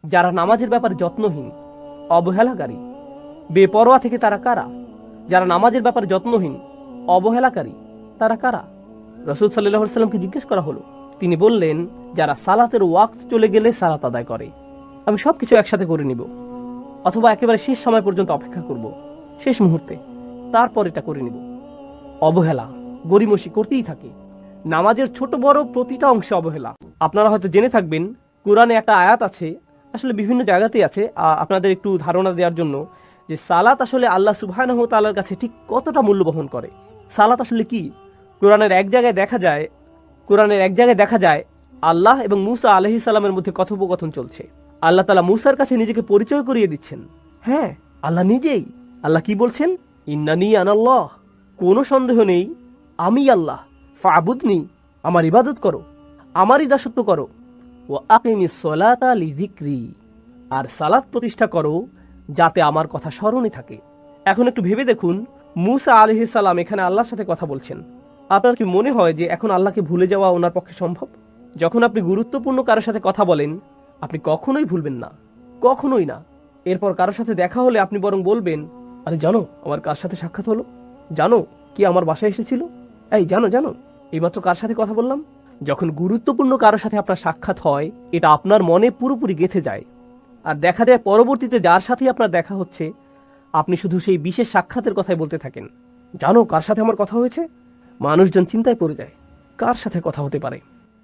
যারা নামাজের ব্যাপারে যত্নহীন, অবহেলাকারী, বেপরোয়া থেকে তারা কারা? যারা নামাজের ব্যাপারে যত্নহীন, অবহেলাকারী, তারা কারা? রাসূল সাল্লাল্লাহু আলাইহি ওয়াসাল্লামকে জিজ্ঞেস করা হলো। তিনি বললেন, যারা সালাতের ওয়াক্ত চলে গেলে সালাত আদায় করে। আমি সবকিছু একসাথে করে নিব, অথবা একেবারে শেষ সময় পর্যন্ত অপেক্ষা করব, শেষ মুহূর্তে, তারপর এটা করে নিব। অবহেলা, গড়িমসি করতেই থাকে। নামাজের ছোট বড় প্রতিটা অংশে অবহেলা। আপনারা হয়তো জেনে থাকবেন, কোরআনে একটা আয়াত আছে, আসলে বিভিন্ন জায়গাতেই আছে, আপনাদের একটু ধারণা দেওয়ার জন্য, যে সালাত আসলে আল্লাহ সুবহানাহু ওয়া তাআলার কাছে ঠিক কতটা মূল্য বহন করে। সালাত আসলে কি? কোরআনের এক জায়গায় দেখা যায় আল্লাহ এবং মূসা আলাইহিস সালামের মধ্যে কথোপকথন চলছে। আল্লাহ তাআলা মূসার কাছে নিজেকে পরিচয় করিয়ে দিচ্ছেন। হ্যাঁ, আল্লাহ নিজেই। আল্লাহ কি বলছেন? ইন্নানি আনাল্লাহ, কোনো সন্দেহ নেই আমি আল্লাহ, ফাবুদনি, আমার ইবাদত করো, আমারই দাসত্ব করো, ওয়া আকিমিস সালাতা লিযিকরি, আর সালাত প্রতিষ্ঠা করো যাতে আমার কথা স্মরণে থাকে। এখন একটু ভেবে দেখুন, মূসা আলাইহিস সালাম এখানে আল্লাহর সাথে কথা বলছেন। আপনার কি মনে হয় যে এখন আল্লাহকে ভুলে যাওয়া ওনার পক্ষে সম্ভব? যখন আপনি গুরুত্বপূর্ণ কারোর সাথে কথা বলেন, আপনি কখনোই ভুলবেন না, কখনোই না। এরপর কারোর সাথে দেখা হলে আপনি বরং বলবেন, আরে জানো আমার কার সাথে সাক্ষাৎ হলো, জানো কি আমার বাসায় এসেছিল, এই জানো এইমাত্র কার সাথে কথা বললাম। যখন গুরুত্বপূর্ণ কারোর সাথে আপনার সাক্ষাৎ হয়, এটা আপনার মনে পুরোপুরি গেঁথে যায়। আর দেখা যায় পরবর্তীতে যার সাথে আপনার দেখা হচ্ছে, আপনি শুধু সেই বিশেষ সাক্ষাতের কথাই বলতে থাকেন। জানো কার সাথে আমার কথা হয়েছে? মানুষজন চিন্তায় পড়ে যায়, কার সাথে কথা হতে পারে?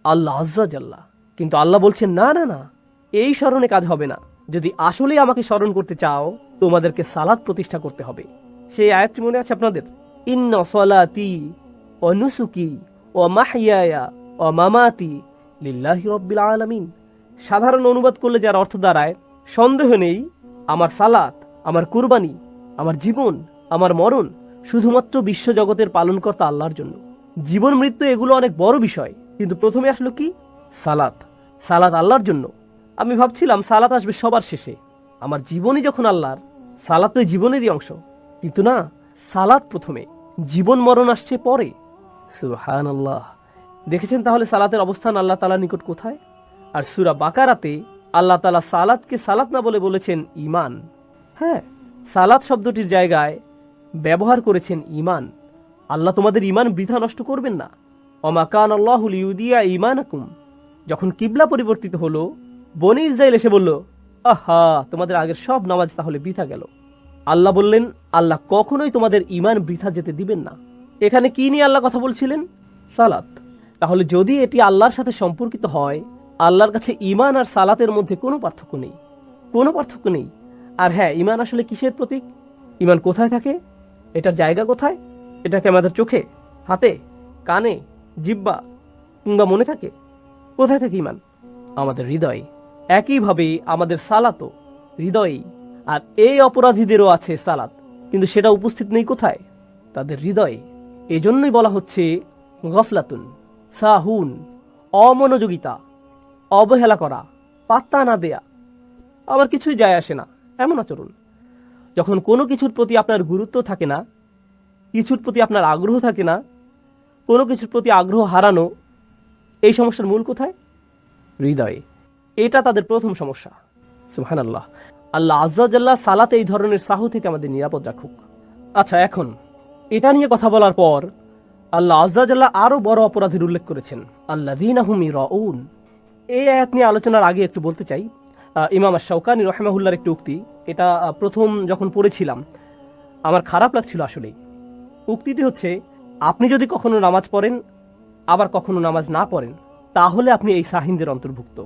আল্লাহ আজ্জা জাল্লা। কিন্তু আল্লাহ বলছেন, না না না, এই স্মরণে কাজ হবে না। যদি আসলেই আমাকে স্মরণ করতে চাও, তোমাদেরকে সালাত প্রতিষ্ঠা করতে হবে। সেই আয়াতটি মনে আছে আপনাদের? ইন্না সলাতি ওয়া নুসুকি ওয়া মাহইয়ায়া ওয়া মামাতি লিল্লাহি রাব্বিল আলামিন। সাধারণ অনুবাদ করলে যার অর্থ দাঁড়ায়, সন্দেহ নেই আমার সালাত, আমার কুরবানি, আমার জীবন, আমার মরণ শুধুমাত্র বিশ্বজগতের পালনকর্তা আল্লাহর জন্য। জীবন মৃত্যু এগুলো অনেক বড় বিষয়, কিন্তু প্রথমে আসলো কি? সালাত। সালাত আল্লাহর জন্য। আমি ভাবছিলাম সালাত আসবে সবার শেষে। আমার জীবনই যখন আল্লাহর, সালাত তো জীবনেরই অংশ। কিন্তু না, সালাত প্রথমে, জীবন মরণ আসছে পরে। সুবহানাল্লাহ। দেখেছেন তাহলে সালাতের অবস্থান আল্লাহ তাআলার নিকট কোথায়? আর সূরা বাকারাতে আল্লাহ তাআলা সালাতকে সালাত না বলে বলেছেন ঈমান। হ্যাঁ, সালাত শব্দটির জায়গায় ব্যবহার করেছেন ঈমান। আল্লাহ তোমাদের ঈমান বৃথা নষ্ট করবেন না। ওমা কান আল্লাহু লিইউদিয়া ঈমানাকুম। যখন কিবলা পরিবর্তিত হলো, বনি ইসরাইল এসে বলল, আহা, তোমাদের আগের সব নামাজ তাহলে বৃথা গেল। আল্লাহ বললেন, আল্লাহ কখনোই তোমাদের ঈমান বৃথা যেতে দিবেন না। এখানে কি নিয়ে আল্লাহ কথা বলছিলেন? সালাত। তাহলে যদি এটি আল্লাহর সাথে সম্পর্কিত হয়, আল্লাহর কাছে ঈমান আর সালাতের মধ্যে কোনো পার্থক্য নেই। আর হ্যাঁ, ঈমান আসলে কিসের প্রতীক? ঈমান কোথায় থাকে? এটার জায়গা কোথায়? এটা কি আমাদের চোখে, হাতে, কানে, জিহ্বা কিংবা মনে থাকে? কোথায় থাকে ঈমান? আমাদের হৃদয়ে। একইভাবে আমাদের সালাতও হৃদয়েই। আর এই অপরাধীদেরও আছে সালাত, কিন্তু সেটা উপস্থিত নেই কোথায়? তাদের হৃদয়ে। এজন্যই বলা হচ্ছে গফলাতুন, সাহুন, অমনোযোগিতা, অবহেলা করা, পাত্তা না দেয়া, আবার কিছুই যায় আসে না, এমন আচরণ। যখন কোনো কিছুর প্রতি আপনার গুরুত্ব থাকে না, কিছুর প্রতি আপনার আগ্রহ থাকে না, কোনো কিছুর প্রতি আগ্রহ হারানো, এই সমস্যার মূল কোথায়? হৃদয়ে। এটা তাদের প্রথম সমস্যা। সুবহানাল্লাহ। আল্লাহ আজ্জা জাল্লা সালাত এই ধরনের সাহু থেকে আমাদের নিরাপদ রাখুক। আচ্ছা, এখন এটা নিয়ে কথা বলার পর আল্লাহ আজ্জা জাল্লা আরো বড় অপরাধের উল্লেখ করেছেন, আল্লাযীনা হুম ইরাউন। এই আয়াত নিয়ে আলোচনার আগে একটু বলতে চাই, ইমাম আশ-শাওকানী রাহিমাহুল্লাহর একটি উক্তি, এটা প্রথম যখন পড়েছিলাম আমার খারাপ লাগছিল আসলে। উক্তিটি হচ্ছে, আপনি যদি কখনো নামাজ পড়েন আবার কখনো নামাজ না পড়েন, তাহলে আপনি এই সাহিনদের অন্তর্ভুক্ত।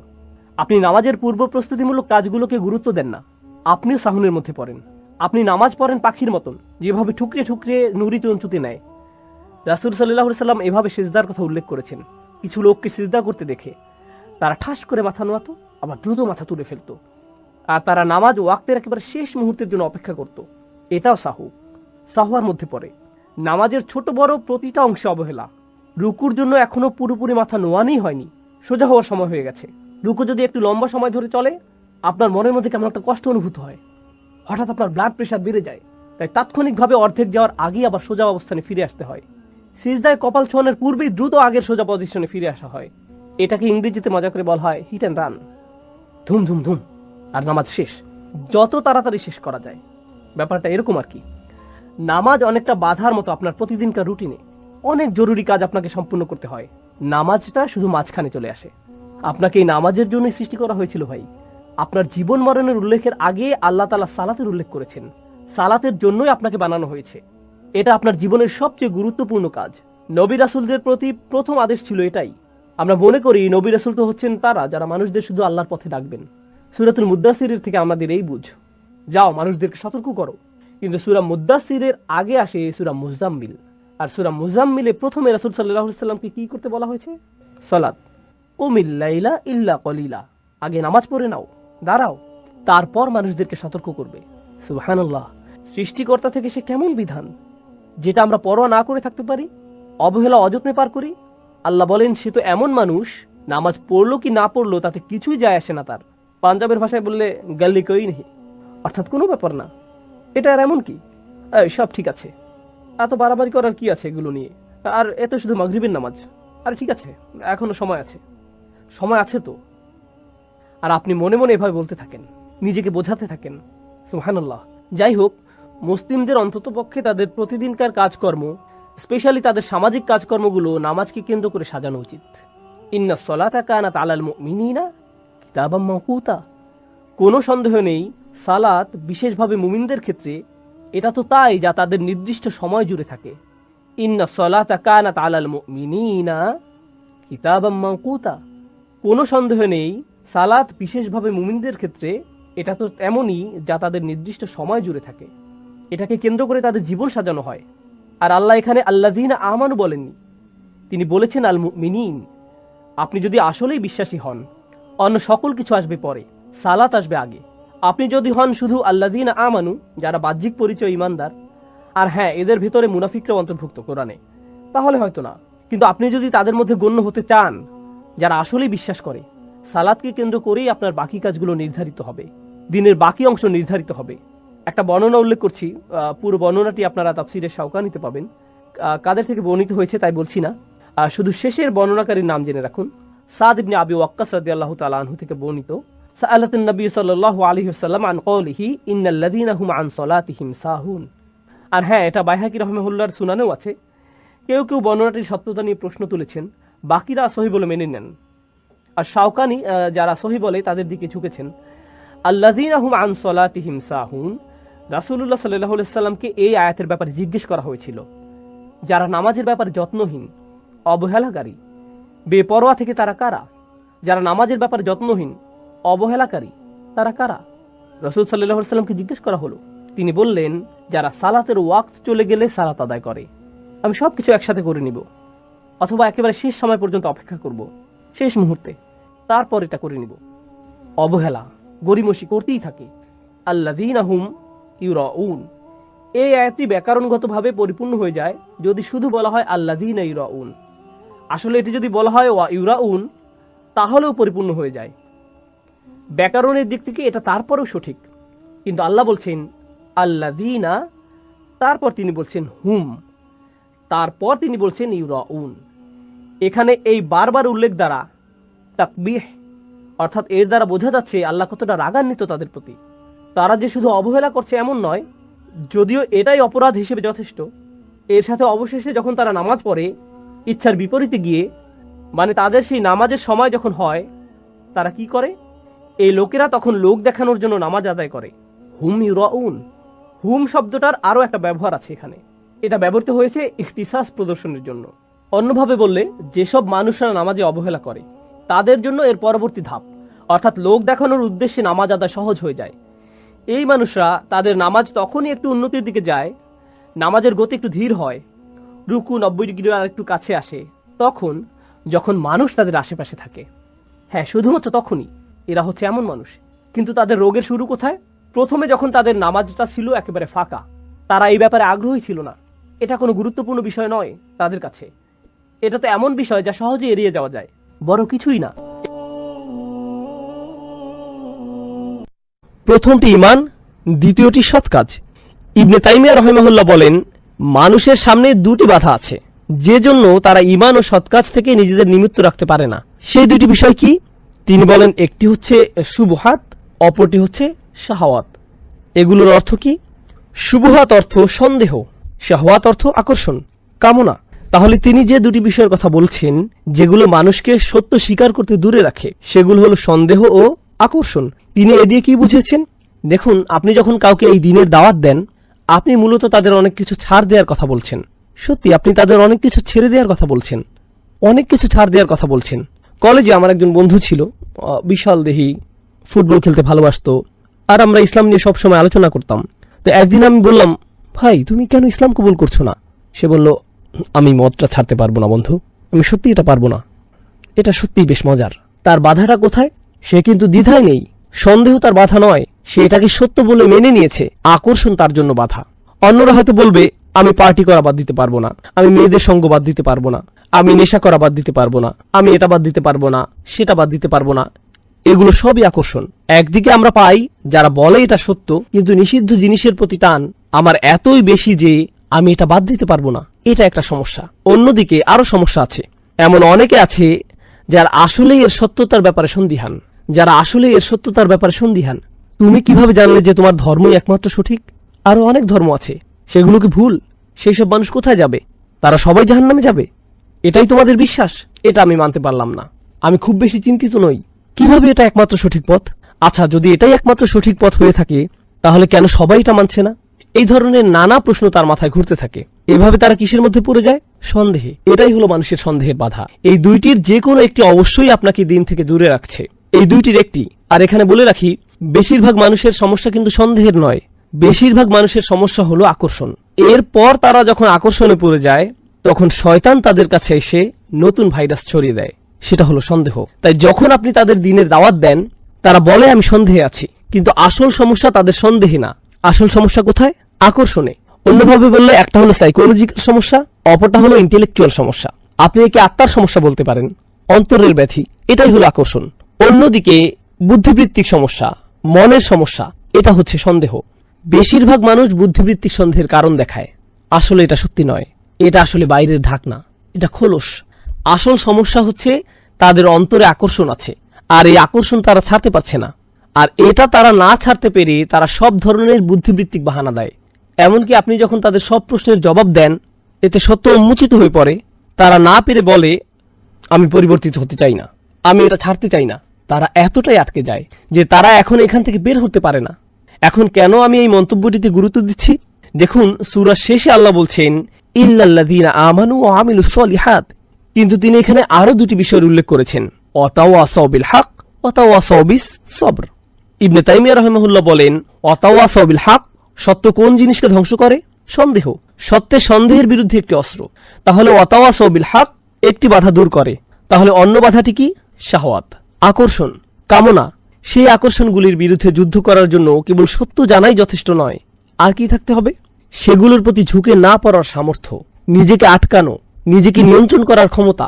আপনি নামাজের পূর্ব প্রস্তুতিমূলক কাজগুলোকে গুরুত্ব দেন না, আপনিও সাহুনের মধ্যে পড়েন। আপনি নামাজ পড়েন পাখির মতন, যেভাবে ঠুকরে ঠুকরে নুরি চুনচুতে নেয়। রাসূল সাল্লাল্লাহু আলাইহি সাল্লাম এভাবে সিজদার কথা উল্লেখ করেছেন। কিছু লোককে সিজদা করতে দেখে তারা ঠাস করে মাথা নোয়াতো, আবার দ্রুত মাথা তুলে ফেলতো, আর তারা নামাজ ওয়াক্তের একেবারে শেষ মুহূর্তের জন্য অপেক্ষা করত। এটাও সাহুয়ার মধ্যে পড়ে। নামাজের ছোট বড় প্রতিটা অংশে অবহেলা। রুকুর জন্য এখনো পুরোপুরি মাথা নোয়ানোই হয়নি, সোজা হওয়ার সময় হয়ে গেছে। রুকু যদি একটু লম্বা সময় ধরে চলে, আপনার মনের মধ্যে কেমন একটা কষ্ট অনুভূত হয়, হঠাৎ আপনার ব্লাড প্রেশার বেড়ে যায়। তাই তাৎক্ষণিকভাবে অর্ধেক যাওয়ার আগেই আবার সোজা অবস্থানে ফিরে আসতে হয়। সিজদায় কপাল ছোঁয়ানোর পূর্বেই দ্রুত আগের সোজা পজিশনে ফিরে আসা হয়। এটাকে ইংরেজিতে মজা করে বলা হয় হিট অ্যান্ড রান, ধুম ধুম ধুম। আর নামাজ শেষ, যত তাড়াতাড়ি শেষ করা যায়। ব্যাপারটা এরকম আর কি। নামাজ অনেকটা বাধার মতো আপনার প্রতিদিনকার রুটিনে। অনেক জরুরি কাজ আপনাকে সম্পূর্ণ করতে হয়, নামাজটা শুধু মাঝখানে চলে আসে। আপনাকে এই নামাজের জন্য সৃষ্টি করা হয়েছিল ভাই। আপনার জীবন মরণের উল্লেখের আগে আল্লাহ তাআলা সালাতের উল্লেখ করেছেন। সালাতের জন্যই আপনাকে বানানো হয়েছে। এটা আপনার জীবনের সবচেয়ে গুরুত্বপূর্ণ কাজ। নবী রাসূলদের প্রতি প্রথম আদেশ ছিল এটাই। আমরা মনে করি নবী রাসূল তো হচ্ছেন তারা যারা মানুষদের শুধু আল্লাহর পথে ডাকবেন। সূরাতুল মুদ্দাসিরের থেকে আমাদের এই বুঝ, যাও মানুষদেরকে সতর্ক করো। কিন্তু সূরা মুদ্দাসিরের আগে আসে সূরা মুজাম্মিল। আর সূরা মুজাম্মিলে প্রথমে রাসূল সাল্লাল্লাহু আলাইহি ওয়াসাল্লামকে কি করতে বলা হয়েছে? সালাত। কুমিল লাইলা ইল্লা কলিলা। আগে নামাজ পড়ে নাও, দাঁড়াও, তারপর মানুষদেরকে সতর্ক করবে। সুবহানাল্লাহ। সৃষ্টিকর্তা থেকে সে কেমন বিধান, যেটা আমরা পরোয়া না করে থাকতে পারি, অবহেলা অযত্নে পার করি। আল্লাহ বলেন সে তো এমন মানুষ, নামাজ পড়লো কি না পড়লো তাতে কিছুই যায় আসে না তার। পাঞ্জাবের ভাষায় বললে গাল্লি কই নেই, অর্থাৎ কোনো ব্যাপার না। এটা আর এমন কি, সব ঠিক আছে, এত বাড়াবাড়ি করার কি আছে এগুলো নিয়ে? আর এত শুধু মাগরিবের নামাজ, আর ঠিক আছে, এখনো সময় আছে। সময় আছে তো। আর আপনি মনে মনে এভাবে বলতে থাকেন, নিজেকে বোঝাতে থাকেন। সুবহানাল্লাহ। যাই হোক, মুসলিমদের অন্ততপক্ষে তাদের প্রতিদিনকার কাজকর্ম, স্পেশালি তাদের সামাজিক কাজকর্মগুলো নামাজকে কেন্দ্র করে সাজানো উচিত। ইন্নাস সালাতা কানাত আলাল মুমিনিনা কিতাবাম মাওকুতা। কোনো সন্দেহ নেই, সালাত বিশেষভাবে মুমিনদের ক্ষেত্রে এটা তো তাই যা তাদের নির্দিষ্ট সময় জুড়ে থাকে। ইন্নাস সালাতা কানাত আলাল মুমিনিনা কিতাবাম মাওকুতা। কোনো সন্দেহ নেই, সালাত বিশেষভাবে মুমিনদের ক্ষেত্রে এটা তো এমনই যা তাদের নির্দিষ্ট সময় জুড়ে থাকে। এটাকে কেন্দ্র করে তাদের জীবন সাজানো হয়। আর আল্লাহ এখানে আল্লাযীনা আমানু বলেননি, তিনি বলেছেন আল মুমিনিন। আপনি যদি আসলেই বিশ্বাসী হন, অন্য সকল কিছু আসবে পরে, সালাত আসবে আগে। আপনি যদি হন শুধু আল্লাযীনা আমানু, যারা বাহ্যিক পরিচয় ইমানদার, আর হ্যাঁ এদের ভিতরে মুনাফিকরাও অন্তর্ভুক্ত কোরআনে, তাহলে হয়তো না। কিন্তু আপনি যদি তাদের মধ্যে গণ্য হতে চান যারা আসলেই বিশ্বাস করে, সালাতকে কেন্দ্র করেই আপনার বাকি কাজগুলো নির্ধারিত হবে, দিনের বাকি অংশ নির্ধারিত হবে। একটা বর্ণনা উল্লেখ করছি, পুরো বর্ণনাটি আপনারা তাফসীরে শাওকানিতে পাবেন। কাদের থেকে বর্ণিত হয়েছে তাই বলছি না, শুধু শেষের বর্ণনাকারীর নাম জেনে রাখুন। সাদ ইবনে আবি ওয়াক্কাস রাদিয়াল্লাহু তাআলা আনহু থেকে বর্ণিত, সাআলাতুন নবী সাল্লাল্লাহু আলাইহি ওয়াসাল্লাম আন কওলিহি ইন্নাল্লাযীনা হুম আন সালাতিহিম সাহুন। আর হ্যাঁ, এটা বাইহাকী রাহিমাহুল্লাহর সুনানেও আছে। কেউ কেউ বর্ণনাটির সত্যতা নিয়ে প্রশ্ন তুলেছেন, বাকিরা সহিহ বলে মেনে নেন। আর শাওকানি যারা সহিহ বলে তাদের দিকে ঝুঁকেছেন। আল্লাযীনা হুম আন সালাতিহিম সাহুন, রাসূলুল্লাহ সাল্লাল্লাহু আলাইহি ওয়াসাল্লামকে এই আয়াতের ব্যাপারে জিজ্ঞেস করা হয়েছিল, যারা নামাজের ব্যাপারে যত্নহীন, অবহেলাকারী, বেপরোয়া থেকে তারা কারা? যারা নামাজের ব্যাপারে যত্নহীন, অবহেলাকারী, তারা কারা? রাসূল সাল্লাল্লাহু আলাইহি ওয়াসাল্লামকে জিজ্ঞেস করা হলো। তিনি বললেন, যারা সালাতের ওয়াক্ত চলে গেলে সালাত আদায় করে। আমি সবকিছু একসাথে করে নিব, অথবা একেবারে শেষ সময় পর্যন্ত অপেক্ষা করব, শেষ মুহূর্তে, তারপর এটা করে নিব। অবহেলা, গরিমসি করতেই থাকে। আল্লাযীনা হুম ইউরাউন, এই আয়াতটি ব্যাকরণগতভাবে পরিপূর্ণ হয়ে যায় যদি শুধু বলা হয় আল্লাযীনা ইউরাউন। আসলে এটি যদি বলা হয় ওয়া ইউরাউন, তাহলেও পরিপূর্ণ হয়ে যায়। ব্যাকরণের দিক থেকে এটা তারপরেও সঠিক। কিন্তু আল্লাহ বলছেন আল্লাযীনা, তারপর তিনি বলছেন হুম, তারপর তিনি বলছেন ইউরাউন। এখানে এই বারবার উল্লেখ দ্বারা তাকবীহ, অর্থাৎ এর দ্বারা বোঝা যাচ্ছে আল্লাহ কতটা রাগান্বিত তাদের প্রতি। তারা যে শুধু অবহেলা করছে এমন নয়, যদিও এটাই অপরাধ হিসেবে যথেষ্ট। এর সাথে অবশেষে যখন তারা নামাজ পড়ে ইচ্ছার বিপরীতে গিয়ে, মানে তাদের সেই নামাজের সময় যখন হয়, তারা কি করে? এই লোকেরা তখন লোক দেখানোর জন্য নামাজ আদায় করে। হুম ইউরাউন, হুম শব্দটার আরও একটা ব্যবহার আছে এখানে। এটা ব্যবহৃত হয়েছে ইখতিসাস প্রদর্শনের জন্য। অন্যভাবে বললে, যেসব মানুষরা নামাজে অবহেলা করে তাদের জন্য এর পরবর্তী ধাপ, অর্থাৎ লোক দেখানোর উদ্দেশ্যে নামাজ আদায় সহজ হয়ে যায়। এই মানুষরা তাদের নামাজ তখনই একটু উন্নতির দিকে যায়, নামাজের গতি একটু ধীর হয়, রুকু 90 ডিগ্রি আর একটু কাছে আসে, তখন যখন মানুষ তাদের আশেপাশে থাকে। হ্যাঁ, শুধুমাত্র তখনই। এরা হচ্ছে এমন মানুষ। কিন্তু তাদের রোগের শুরু কোথায়? প্রথমে যখন তাদের নামাজটা ছিল একেবারে ফাঁকা, তারা এই ব্যাপারে আগ্রহী ছিল না। এটা কোনো গুরুত্বপূর্ণ বিষয় নয় তাদের কাছে। এটা তো এমন বিষয় যা সহজে এড়িয়ে যাওয়া যায়, বড় কিছুই না। প্রথমটি ঈমান, দ্বিতীয়টি সৎ কাজ। ইবনে তাইমিয়া রাহিমাহুল্লাহ বলেন, মানুষের সামনে দুটি বাধা আছে, যে জন্য তারা ঈমান ও সৎ কাজ থেকে নিজেদের নিমিত্ত রাখতে পারে না। সেই দুটি বিষয় কি? তিনি বলেন, একটি হচ্ছে শুবহাত, অপরটি হচ্ছে শাহওয়াত। এগুলোর অর্থ কি? শুবহাত অর্থ সন্দেহ, শাহওয়াত অর্থ আকর্ষণ, কামনা। তাহলে তিনি যে দুটি বিষয়ের কথা বলছেন যেগুলো মানুষকে সত্য স্বীকার করতে দূরে রাখে, সেগুলো হলো সন্দেহ ও আকর্ষণ। তিনি এ দিয়ে কি বুঝেছেন? দেখুন, আপনি যখন কাউকে এই দিনের দাওয়াত দেন, আপনি মূলত তাদের অনেক কিছু ছাড় দেওয়ার কথা বলছেন। সত্যি, আপনি তাদের অনেক কিছু ছেড়ে দেওয়ার কথা বলছেন, অনেক কিছু ছাড় দেওয়ার কথা বলছেন। কলেজে আমার একজন বন্ধু ছিল, বিশাল দেহি, ফুটবল খেলতে ভালোবাসতো, আর আমরা ইসলাম নিয়ে সবসময় আলোচনা করতাম। তো একদিন আমি বললাম, ভাই তুমি কেন ইসলাম কবুল করছো না? সে বলল, আমি মদটা ছাড়তে পারবো না বন্ধু, আমি সত্যি এটা পারবো না। এটা সত্যিই বেশ মজার। তার বাধাটা কোথায়? সে কিন্তু দ্বিধায় নেই, সন্দেহ তার বাধা নয়, সে এটাকে সত্য বলে মেনে নিয়েছে, আকর্ষণ তার জন্য বাধা। অন্যরা হয়তো বলবে, আমি পার্টি করা বাদ দিতে পারবো না, আমি মেয়েদের সঙ্গ বাদ দিতে পারবো না, আমি নেশা করা বাদ দিতে পারবো না, আমি এটা বাদ দিতে পারবো না, সেটা বাদ দিতে পারবো না। এগুলো সবই আকর্ষণ। একদিকে আমরা পাই যারা বলে এটা সত্য, কিন্তু নিষিদ্ধ জিনিসের প্রতি টান আমার এতই বেশি যে আমি এটা বাদ দিতে পারবো না, এটা একটা সমস্যা। অন্যদিকে আরো সমস্যা আছে। এমন অনেকে আছে যারা আসলে এর সত্যতার ব্যাপারে সন্দিহান, যারা আসলে এর সত্যতার ব্যাপারে সন্দিহান। তুমি কিভাবে জানলে যে তোমার ধর্মই একমাত্র সঠিক? আরো অনেক ধর্ম আছে, সেগুলো কি ভুল? সেই সব মানুষ কোথায় যাবে? তারা সবাই জাহান্নামে যাবে, এটাই তোমাদের বিশ্বাস? এটা আমি মানতে পারলাম না। আমি খুব বেশি চিন্তিত নই, কিভাবে এটা একমাত্র সঠিক পথ? আচ্ছা, যদি এটাই একমাত্র সঠিক পথ হয়ে থাকে, তাহলে কেন সবাই এটা মানছে না? এই ধরনের নানা প্রশ্ন তার মাথায় ঘুরতে থাকে। এভাবে তারা কিসের মধ্যে পড়ে যায়? সন্দেহে। এটাই হলো মানুষের সন্দেহের বাধা। এই দুইটির যে কোনো একটি অবশ্যই আপনাকে দিন থেকে দূরে রাখছে, এই দুইটির একটি। আর এখানে বলে রাখি, বেশিরভাগ মানুষের সমস্যা কিন্তু সন্দেহের নয়, বেশিরভাগ মানুষের সমস্যা হলো আকর্ষণ। এরপর তারা যখন আকর্ষণে পড়ে যায়, তখন শয়তান তাদের কাছে এসে নতুন ভাইরাস ছড়িয়ে দেয়, সেটা হলো সন্দেহ। তাই যখন আপনি তাদের দিনের দাওয়াত দেন, তারা বলে আমি সন্দেহে আছি, কিন্তু আসল সমস্যা তাদের সন্দেহে না। আসল সমস্যা কোথায়? আকর্ষণে। অন্যভাবে বললে, একটা হলো সাইকোলজিক্যাল সমস্যা, অপরটা হলো ইন্টেলেকচুয়াল সমস্যা। আপনি একে আত্মার সমস্যা বলতে পারেন, অন্তরের ব্যাধি, এটাই হলো আকর্ষণ। অন্যদিকে বুদ্ধিবৃত্তিক সমস্যা, মনের সমস্যা, এটা হচ্ছে সন্দেহ। বেশিরভাগ মানুষ বুদ্ধিবৃত্তিক সন্দেহের কারণ দেখায়, আসলে এটা সত্যি নয়, এটা আসলে বাইরের ঢাকনা, এটা খোলস। আসল সমস্যা হচ্ছে তাদের অন্তরে আকর্ষণ আছে, আর এই আকর্ষণ তারা ছাড়তে পারছে না। আর এটা তারা না ছাড়তে পেরে তারা সব ধরনের বুদ্ধিবৃত্তিক বাহানা দেয়। এমনকি আপনি যখন তাদের সব প্রশ্নের জবাব দেন, এতে সত্য উন্মোচিত হয়ে পড়ে, তারা না পেরে বলে, আমি পরিবর্তিত হতে চাই না, আমি এটা ছাড়তে চাই না। তারা এতটাই আটকে যায় যে তারা এখন এখান থেকে বের হতে পারে না। এখন কেন আমি এই মন্তব্যটিতে গুরুত্ব দিচ্ছি? দেখুন, সূরার শেষে আল্লাহ বলছেন, ইল্লাল্লাযীনা আমানু ওয়া আমিলুস সলিহাত। কিন্তু তিনি এখানে আরো দুটি বিষয়ের উল্লেখ করেছেন, ওয়াতাওয়াসাউ বিল হক ওয়াতাওয়াসাউ বিস সবর। ইবনে তাইমিয়া রাহিমাহুল্লাহ বলেন, ওয়াতাওয়াসাউ বিল হক, সত্য কোন জিনিসকে ধ্বংস করে? সন্দেহ। সত্যের সন্দেহের বিরুদ্ধে একটি অস্ত্র। তাহলে ওয়াতাওয়াসাউ বিল হক একটি বাধা দূর করে। তাহলে অন্য বাধাটি কি? শাহওয়াত, আকর্ষণ, কামনা। সেই আকর্ষণগুলির বিরুদ্ধে যুদ্ধ করার জন্য কেবল সত্য জানাই যথেষ্ট নয়, আর কি থাকতে হবে? সেগুলোর প্রতি ঝুঁকে না পড়ার সামর্থ্য, নিজেকে আটকানো, নিজেকে নিয়ন্ত্রণ করার ক্ষমতা।